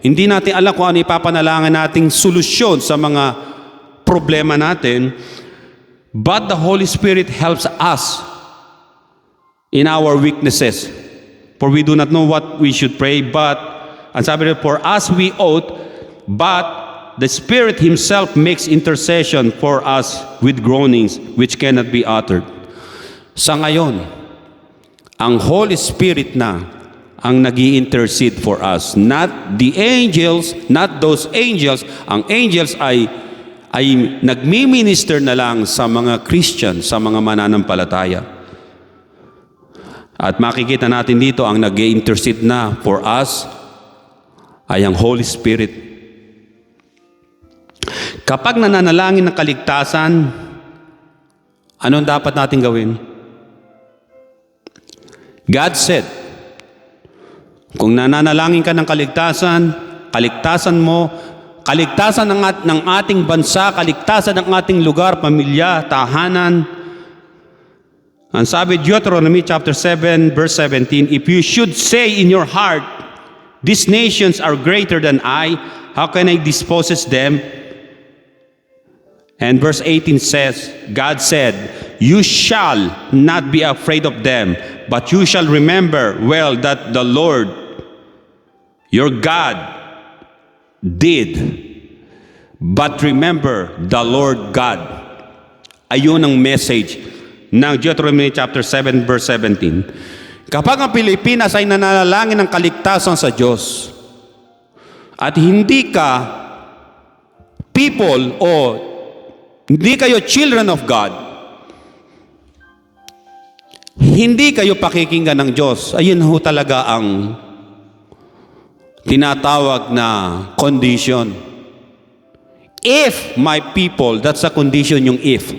Hindi natin alam kung ano ipapanalangin nating solusyon sa mga problema natin, but the Holy Spirit helps us in our weaknesses. For we do not know what we should pray, but, ang sabi rin, for us we ought, but the Spirit Himself makes intercession for us with groanings which cannot be uttered. Sa ngayon, ang Holy Spirit na ang nag-i-intercede for us. Not the angels, not those angels. Ang angels ay nagmi-minister na lang sa mga Christian, sa mga mananampalataya. At makikita natin dito, ang nag-i-intercede na for us ay ang Holy Spirit. Kapag nananalangin ng kaligtasan, anong dapat natin gawin? God said, kung nananalangin ka ng kaligtasan, kaligtasan mo, kaligtasan ng ating bansa, kaligtasan ng ating lugar, pamilya, tahanan. Ang sabi Deuteronomy chapter 7 verse 17, if you should say in your heart, these nations are greater than I, how can I dispossess them? And verse 18 says, God said, you shall not be afraid of them, but you shall remember well that the Lord, your God, did. But remember the Lord God. Ayun ang message ng Deuteronomy chapter 7 verse 17. Kapag ang Pilipinas ay nananalangin ng kaligtasan sa Diyos, at hindi ka people o hindi kayo children of God, hindi kayo pakikinggan ng Diyos, ayun ho talaga ang tinatawag na condition. If my people, that's a condition yung if.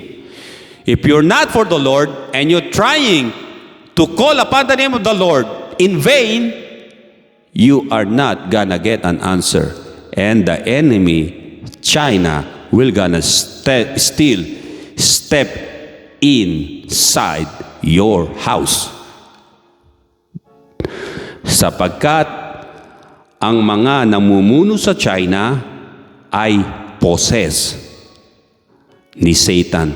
If you're not for the Lord and you're trying to call upon the name of the Lord in vain, you are not gonna get an answer. And the enemy, China, will gonna still step inside your house. Sapagkat ang mga namumuno sa China ay possess ni Satan.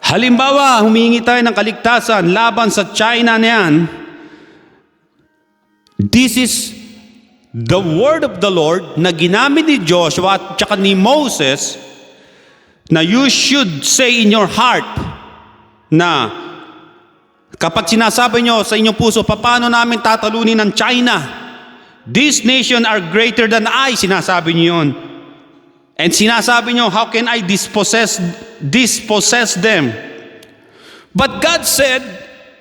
Halimbawa, humingi tayo ng kaligtasan laban sa China na yan. This is the word of the Lord na ginamit ni Joshua at saka ni Moses, na you should say in your heart na kapag sinasabi nyo sa inyong puso, paano namin tatalunin ng China? This nation are greater than I, sinasabi nyo yun. And sinasabi nyo, how can I dispossess them? But God said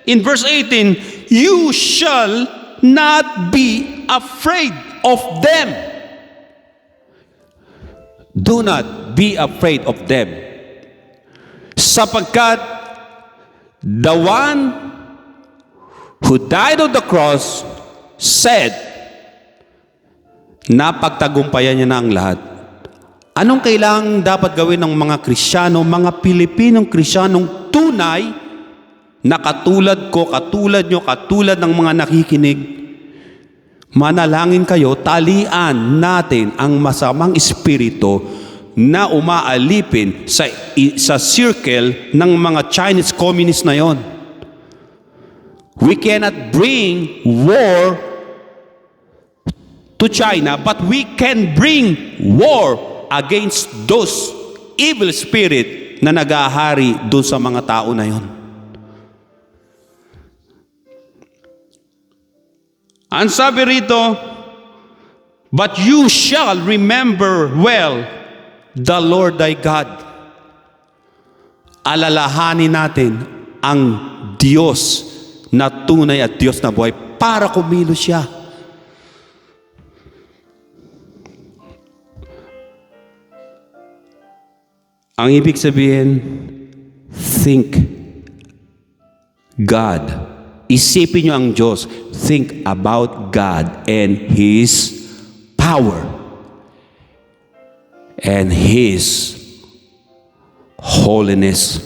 in verse 18, you shall not be afraid of them. Do not be afraid of them. Sapagkat the one who died on the cross said, napagtagumpayan niya na ang lahat. Anong kailangang dapat gawin ng mga Kristiyano, mga Pilipinong Kristiyanong tunay, na katulad ko, katulad nyo, katulad ng mga nakikinig? Manalangin kayo, talian natin ang masamang espiritu na umaalipin sa circle ng mga Chinese communist na yon. We cannot bring war to China, but we can bring war against those evil spirit na nag-ahari doon sa mga tao na yon. Ang sabi rito, but you shall remember well the Lord thy God. Alalahanin natin ang Diyos na tunay at Diyos na buhay para kumilos siya. Ang ibig sabihin, think God. Isipin nyo ang Diyos. Think about God and His power and His holiness.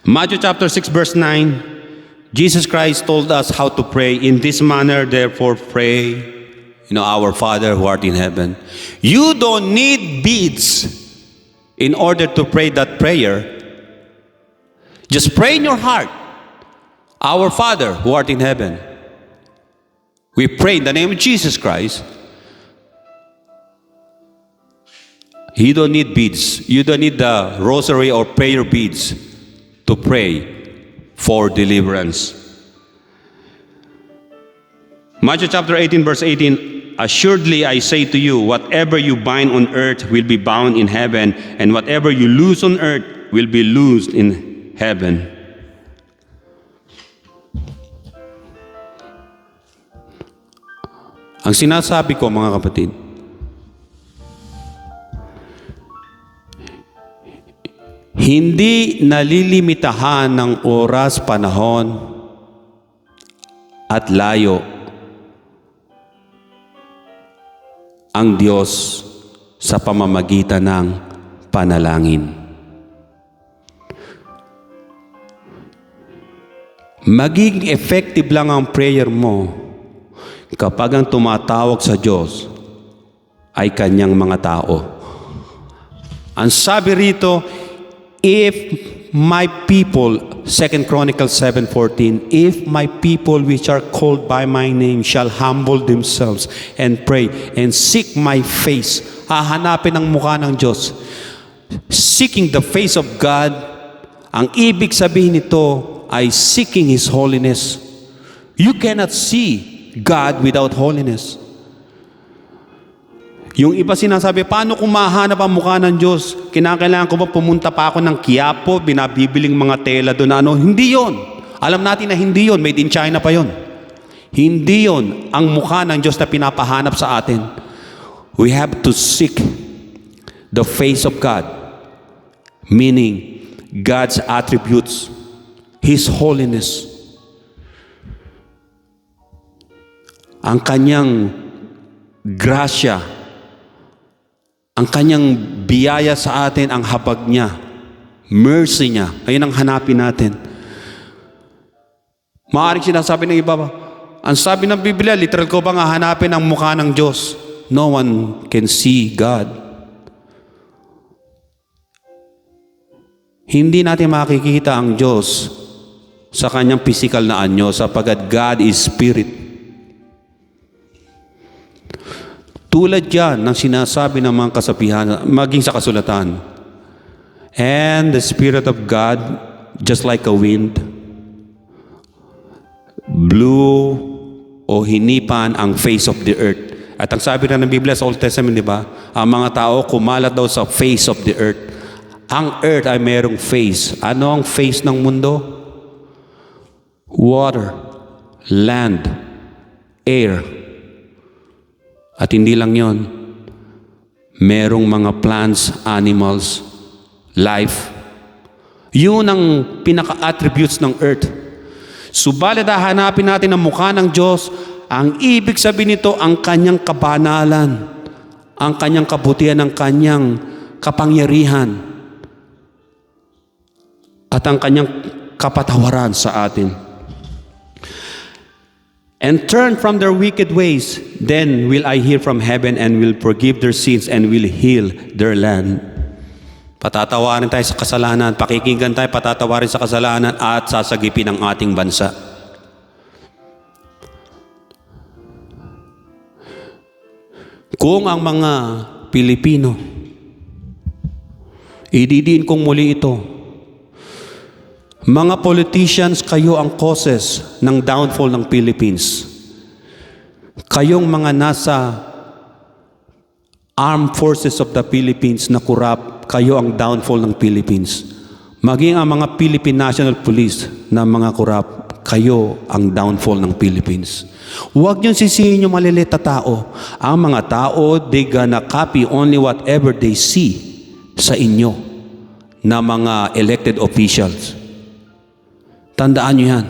Matthew chapter 6 verse 9, Jesus Christ told us how to pray. In this manner, therefore, pray. Our Father who art in heaven. You don't need beads in order to pray that prayer. Just pray in your heart. Our Father who art in heaven. We pray in the name of Jesus Christ. You don't need beads. You don't need the rosary or prayer beads to pray for deliverance. Matthew chapter 18 verse 18, assuredly I say to you, whatever you bind on earth will be bound in heaven, and whatever you loose on earth will be loosed in heaven. Ang sinasabi ko, mga kapatid, hindi nalilimitahan ng oras, panahon, at layo ang Diyos sa pamamagitan ng panalangin. Magiging effective lang ang prayer mo kapag ang tumatawag sa Diyos ay kanyang mga tao. Ang sabi rito, if my people, 2 Chronicles 7:14, if my people which are called by my name shall humble themselves and pray and seek my face, hahanapin ang mukha ng Diyos. Seeking the face of God, ang ibig sabihin nito ay seeking His holiness. You cannot see God without holiness. Yung iba sinasabi, paano kung mahanap ang mukha ng Diyos? Kinakailangan ko ba pumunta pa ako ng Quiapo, binabibiling mga tela doon na ano? Hindi yon. Alam natin na hindi yon. Made in China pa yon. Hindi yon ang mukha ng Diyos na pinapahanap sa atin. We have to seek the face of God. Meaning, God's attributes, His holiness, ang kanyang grasya, ang kanyang biyaya sa atin, ang habag niya, mercy niya. Ayun ang hanapin natin. Maaaring sinasabi ng iba, ang sabi ng Biblia, literal ko bang hahanapin ang mukha ng Diyos? No one can see God. Hindi natin makikita ang Diyos sa kanyang physical na anyo sapagkat God is Spirit. Tulad yan ng sinasabi ng mga kasabihan, maging sa kasulatan. And the Spirit of God, just like a wind, blew o hinipan ang face of the earth. At ang sabi na ng Biblia sa Old Testament, di ba? Ang mga tao kumalat daw sa face of the earth. Ang earth ay merong face. Ano ang face ng mundo? Water, land, air. At hindi lang yon, merong mga plants, animals, life. Yun ang pinaka-attributes ng earth. Subalit hahanapin natin ang mukha ng Diyos, ang ibig sabihin nito, ang kanyang kabanalan, ang kanyang kabutihan, ang kanyang kapangyarihan, at ang kanyang kapatawaran sa atin. And turn from their wicked ways, then will I hear from heaven and will forgive their sins and will heal their land. Patatawarin tayo sa kasalanan, pakikinggan tayo, patatawarin sa kasalanan at sasagipin ang ating bansa. Kung ang mga Pilipino, ididiin kong muli ito, mga politicians, kayo ang causes ng downfall ng Philippines. Kayong mga nasa armed forces of the Philippines na corrupt, kayo ang downfall ng Philippines. Maging ang mga Philippine National Police na mga corrupt, kayo ang downfall ng Philippines. Huwag niyong sisihin yung maliliit na tao. Ang mga tao, they gonna copy only whatever they see sa inyo na mga elected officials. Tandaan nyo yan.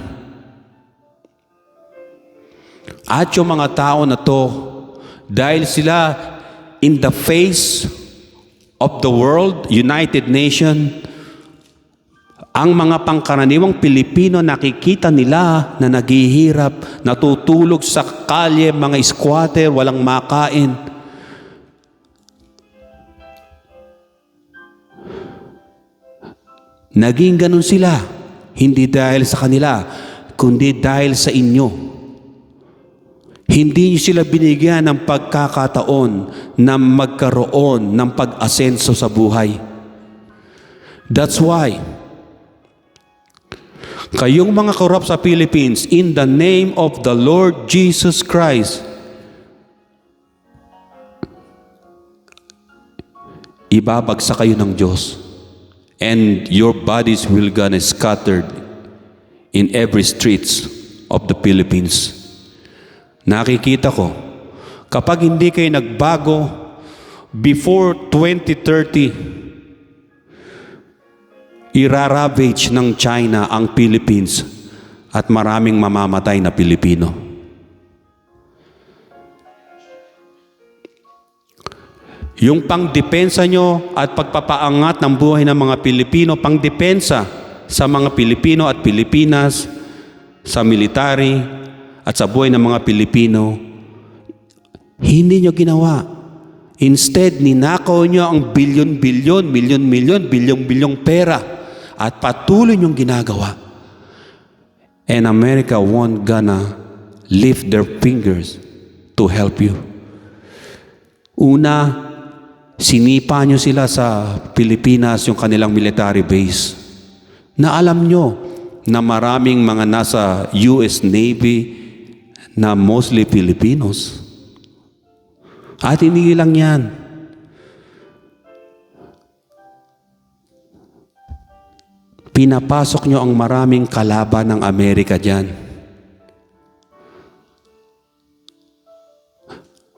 At yung mga tao na to, dahil sila in the face of the world, United Nation, ang mga pangkaraniwang Pilipino nakikita nila na naghihirap, natutulog sa kalye, mga squatter, walang makain. Naging ganun sila. Hindi dahil sa kanila, kundi dahil sa inyo. Hindi niyo sila binigyan ng pagkakataon na magkaroon ng pag-asenso sa buhay. That's why, kayong mga corrupt sa Philippines, in the name of the Lord Jesus Christ, ibabagsak kayo ng Diyos. And your bodies will gonna scattered in every streets of the Philippines. Nakikita ko, kapag hindi kayo nagbago before 2030, iraravage ng China ang Philippines at maraming mamamatay na Pilipino. Yung pangdepensa nyo at pagpapaangat ng buhay ng mga Pilipino, pangdepensa sa mga Pilipino at Pilipinas, sa military at sa buhay ng mga Pilipino, hindi nyo ginawa. Instead, ninakaw nyo ang bilyon-bilyon, milyon-milyon, bilyong-bilyong pera at patuloy nyong ginagawa. And America won't gonna lift their fingers to help you. Una, sinipa nyo sila sa Pilipinas, yung kanilang military base, na alam nyo na maraming mga nasa US Navy na mostly Filipinos. At hindi lang yan. Pinapasok nyo ang maraming kalaban ng Amerika dyan.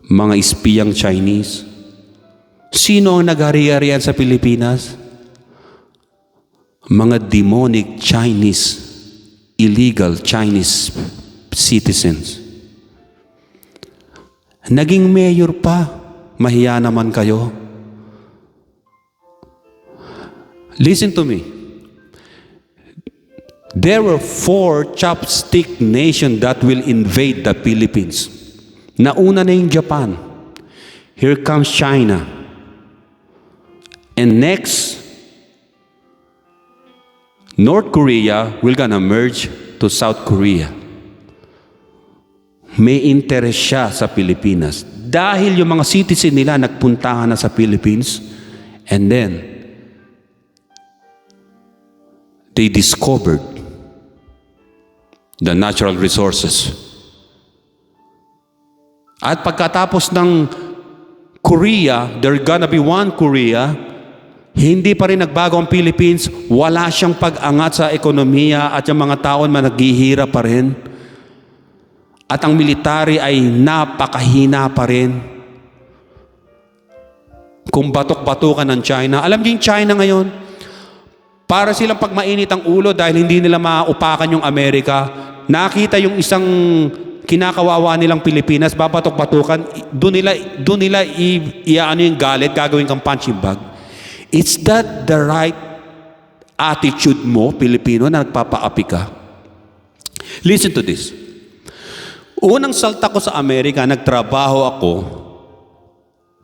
Mga espiyang Chinese. Sino ang nag-ari-arian sa Pilipinas? Mga demonic Chinese, illegal Chinese citizens. Naging mayor pa, mahiya naman kayo. Listen to me. There were 4 chopstick nations that will invade the Philippines. Nauna na yung Japan. Here comes China. And next, North Korea will gonna merge to South Korea. May interest siya sa Pilipinas. Dahil yung mga citizen nila nagpuntahan na sa Philippines, and then, they discovered the natural resources. At pagkatapos ng Korea, there gonna be one Korea, hindi pa rin nagbago ang Philippines, wala siyang pag-angat sa ekonomiya at yung mga tao man naghihirap pa rin. At ang military ay napakahina pa rin. Kung batok-batukan ng China, alam niyo yung China ngayon, para silang pag mainit ang ulo dahil hindi nila maupakan yung Amerika, nakita yung isang kinakawawa nilang Pilipinas, babatok-batukan, doon nila iaano yung galit, gagawin kang punching bag. Is that the right attitude mo, Pilipino, na nagpapaapi ka? Listen to this. Unang salta ko sa Amerika, nagtrabaho ako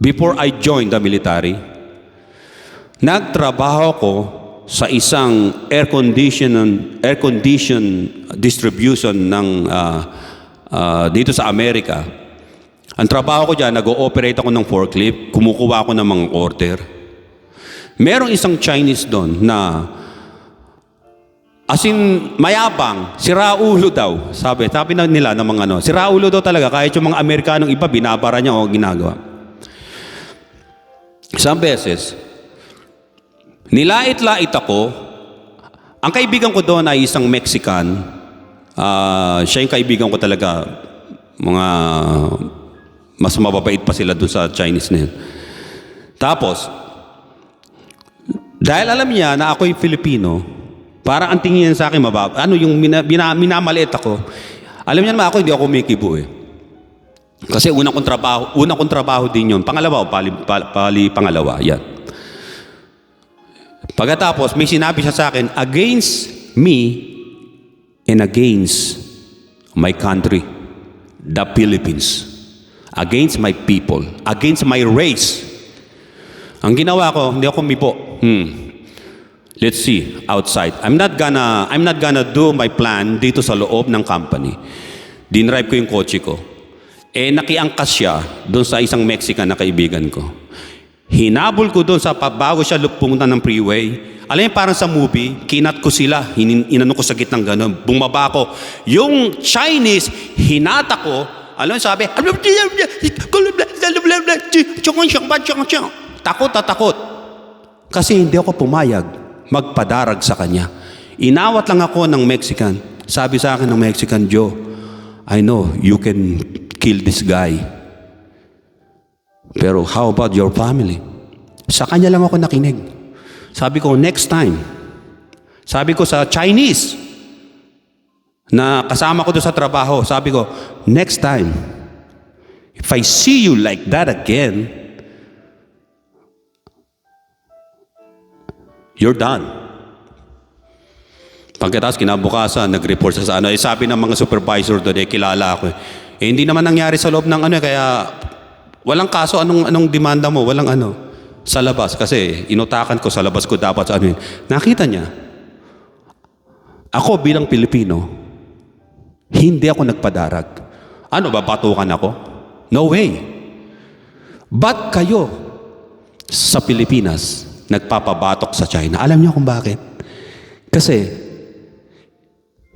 before I joined the military. Nagtrabaho ako sa isang air condition distribution ng dito sa Amerika. Ang trabaho ko dyan, nag-ooperate ako ng forklift, kumukuha ako ng mga order. Merong isang Chinese doon na as in, mayabang, siraulo daw. Sabi na nila ng mga siraulo daw talaga, kahit yung mga Amerikanong iba, binabara niya o ginagawa. Isang beses, nilait-lait ako. Ang kaibigan ko doon ay isang Mexican. Siya yung kaibigan ko talaga. Mga, mas mababait pa sila doon sa Chinese na yun. Tapos, dahil alam niya na ako'y Filipino, para ang tingin sa akin mababa. Yung minamaliit ako. Alam niya naman ako, hindi ako kumikibo eh. Kasi unang kong trabaho din yun. Pangalawa, pangalawa, yan. Pagkatapos, may sinabi siya sa akin, against me and against my country, the Philippines. Against my people, against my race. Ang ginawa ko, hindi ako kumibo. Let's see, outside. I'm not gonna do my plan dito sa loob ng company. Dinrive ko yung kotse ko. Nakiangkas siya doon sa isang Mexican na kaibigan ko. Hinabol ko doon sa bago siya pumunta ng freeway. Alam niyo, parang sa movie, kinat ko sila, inano ko sa gitnang gano'n. Bumaba ko. Yung Chinese, hinata ko. Alam niyo, sabi, takot. Kasi hindi ako pumayag magpadarag sa kanya. Inawat lang ako ng Mexican. Sabi sa akin ng Mexican, Joe, I know you can kill this guy. Pero how about your family? Sa kanya lang ako nakinig. Sabi ko, next time. Sabi ko sa Chinese na kasama ko doon sa trabaho, sabi ko, next time, if I see you like that again, you're done. Pagkatapos kinabukasan, nag-report sa sabi ng mga supervisor doon, kilala ako. Hindi naman nangyari sa loob ng kaya walang kaso, anong demanda mo, walang sa labas. Kasi inutakan ko sa labas ko dapat sa Nakita niya, ako bilang Pilipino, hindi ako nagpadarag. Babatukan ako? No way. But kayo, sa Pilipinas, nagpapabatok sa China. Alam niyo kung bakit? Kasi,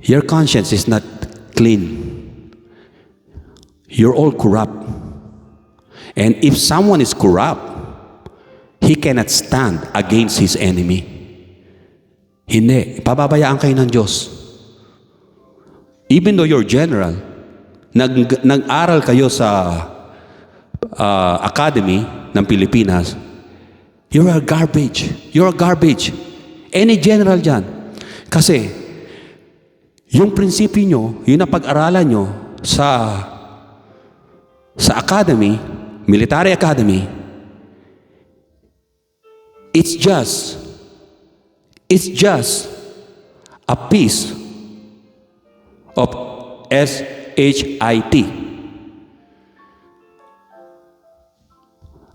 your conscience is not clean. You're all corrupt. And if someone is corrupt, he cannot stand against his enemy. Hindi. Pababayaan kayo ng Diyos. Even though you're general, nag-aral kayo sa academy ng Pilipinas, you're a garbage. You're a garbage. Any general dyan. Kasi, yung prinsipyo nyo, yung napag-aralan nyo sa academy, military academy, it's just a piece of SHIT.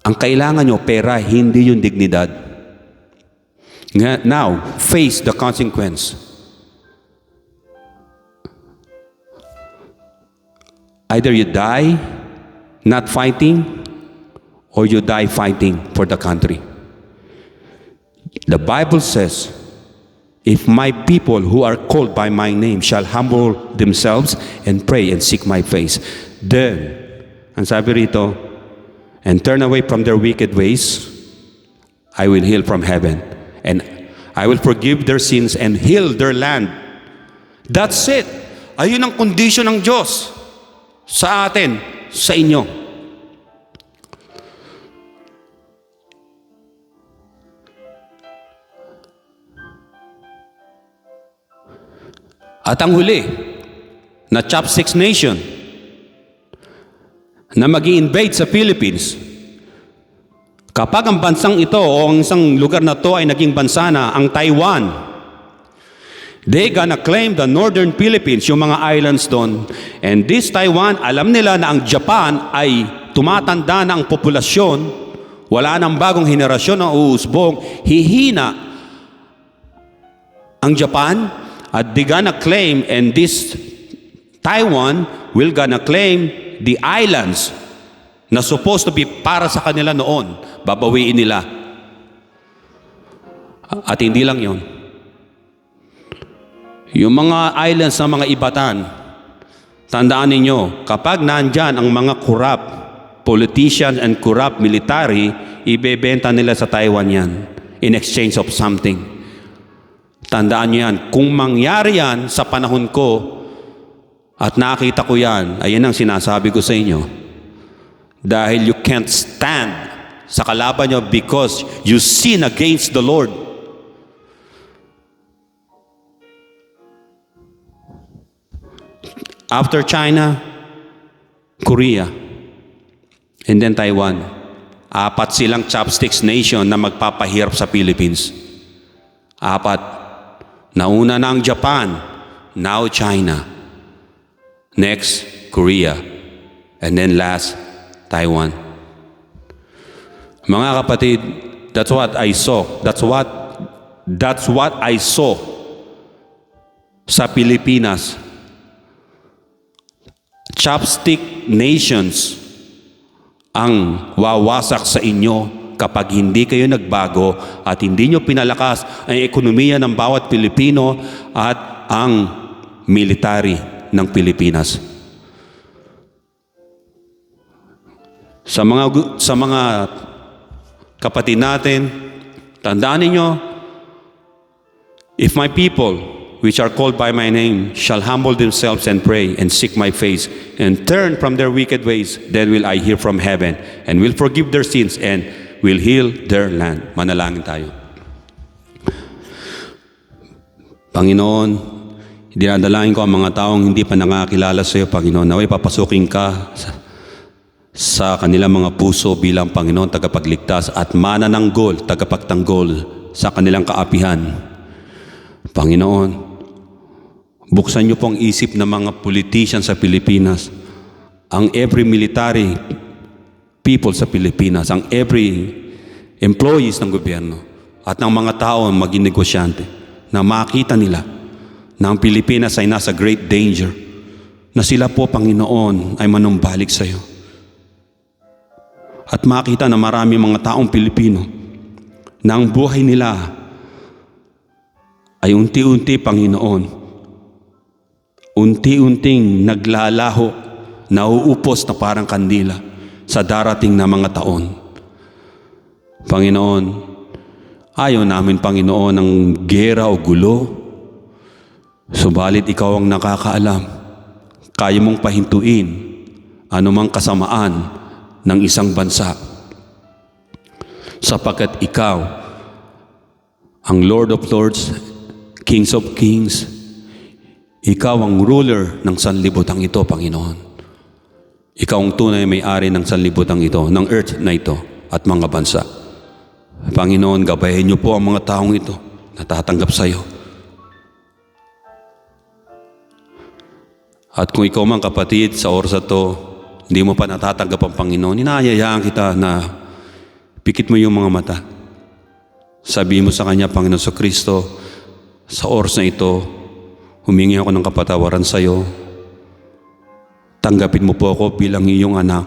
Ang kailangan nyo, pera, hindi yung dignidad. Now, face the consequence. Either you die not fighting, or you die fighting for the country. The Bible says, if my people who are called by my name shall humble themselves and pray and seek my face, then, ang sabi rito, and turn away from their wicked ways, I will heal from heaven, and I will forgive their sins and heal their land. That's it. Ayun ang kondisyon ng Diyos sa atin, sa inyo. At ang huli, na chopsticks nation, na mag-i-invade sa Philippines, kapag ang bansang ito o ang isang lugar na to ay naging bansa na, ang Taiwan, they gonna claim the northern Philippines, yung mga islands doon. And this Taiwan, alam nila na ang Japan ay tumatanda na ang populasyon, wala nang bagong henerasyon na uusbong, hihina ang Japan, at they gonna claim, and this Taiwan will gonna claim the islands na supposed to be para sa kanila noon, babawiin nila. At hindi lang yon. Yung mga islands na mga ibatan, tandaan ninyo, kapag nandyan ang mga corrupt politicians and corrupt military, ibebenta nila sa Taiwan yan in exchange of something. Tandaan nyo yan. Kung mangyari yan sa panahon ko, at nakita ko yan, ayan ang sinasabi ko sa inyo, dahil you can't stand sa kalaban nyo because you sin against the Lord. After China, Korea, and then Taiwan, 4 silang chopsticks nation na magpapahirap sa Philippines. 4. Nauna na ang Japan, now China, next Korea, and then last Taiwan. Mga kapatid, that's what I saw. That's what I saw sa Pilipinas. Chopstick nations ang wawasak sa inyo kapag hindi kayo nagbago at hindi nyo pinalakas ang ekonomiya ng bawat Pilipino at ang military ng Pilipinas. Sa mga kapatid natin, tandaan ninyo, if my people which are called by my name shall humble themselves and pray and seek my face and turn from their wicked ways, then will I hear from heaven and will forgive their sins and will heal their land. Manalangin tayo. Panginoon, dinadalangin ko ang mga taong hindi pa nakakilala sa iyo, Panginoon, naway papasukin ka sa kanilang mga puso bilang Panginoon, tagapagligtas at manananggol, tagapagtanggol sa kanilang kaapihan. Panginoon, buksan niyo po ang isip ng mga politician sa Pilipinas, ang every military people sa Pilipinas, ang every employees ng gobyerno, at ng mga tao maging negosyante, na makita nila na ang Pilipinas ay nasa great danger, na sila po, Panginoon, ay manumbalik sa iyo. At makita na marami mga taong Pilipino na ang buhay nila ay unti-unti, Panginoon, unti-unting naglalaho, nauupos na parang kandila sa darating na mga taon. Panginoon, ayaw namin, Panginoon, ng gera o gulo. Subalit ikaw ang nakakaalam. Kaya mong pahintuin anumang kasamaan ng isang bansa. Sapagkat ikaw, ang Lord of Lords, Kings of Kings, ikaw ang ruler ng sanlibutan ito, Panginoon. Ikaw ang tunay may-ari ng sanlibutan ito, ng earth na ito at mga bansa. Panginoon, gabayan niyo po ang mga taong ito na tatanggap sa iyo. At kung ikaw man, kapatid, sa oras na ito, hindi mo pa natatanggap ang Panginoon, inaayayaan kita na pikit mo yung mga mata. Sabihin mo sa Kanya, Panginoon sa Kristo, sa oras na ito, humingi ako ng kapatawaran sa iyo. Tanggapin mo po ako bilang iyong anak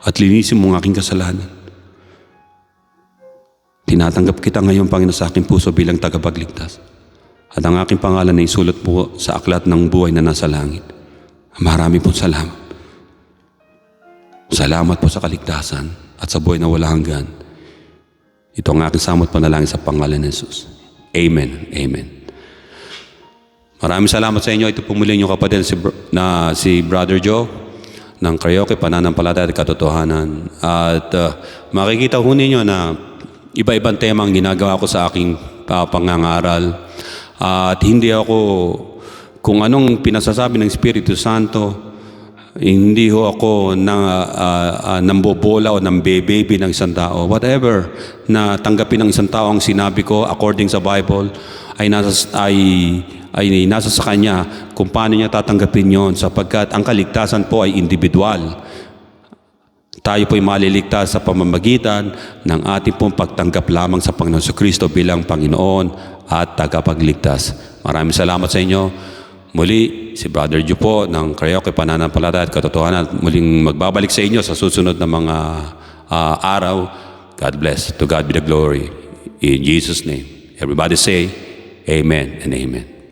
at linisin mo ang aking kasalanan. Tinatanggap kita ngayon, Panginoon, sa aking puso bilang tagapagligtas. At ang aking pangalan ay isulat po sa aklat ng buhay na nasa langit. Marami pong salamat. Salamat po sa kaligtasan at sa buhay na wala hanggan. Ito ang aking samot panalangin sa pangalan ni Jesus. Amen. Amen. Maraming salamat sa inyo. Ito po muli yung kapatid si Brother Joe ng Karaoke, Pananampalataya at Katotohanan. At makikita ho ninyo na iba-ibang tema ang ginagawa ko sa aking pangangaral. At hindi ako, kung anong pinasasabi ng Espiritu Santo, hindi ho ako nambobola o nambebaby ng isang tao. Whatever na tanggapin ng isang tao ang sinabi ko according sa Bible ay nasa sa kanya kung paano niya tatanggapin yon, sapagkat ang kaligtasan po ay individual. Tayo po'y maliligtas sa pamamagitan ng ating pong pagtanggap lamang sa Panginoon Kristo bilang Panginoon at tagapagligtas. Maraming salamat sa inyo. Muli, si Brother Joe po ng Karaoke, Pananampalataya at Katotohanan, muling magbabalik sa inyo sa susunod na mga araw. God bless. To God be the glory. In Jesus' name. Everybody say, Amen and Amen.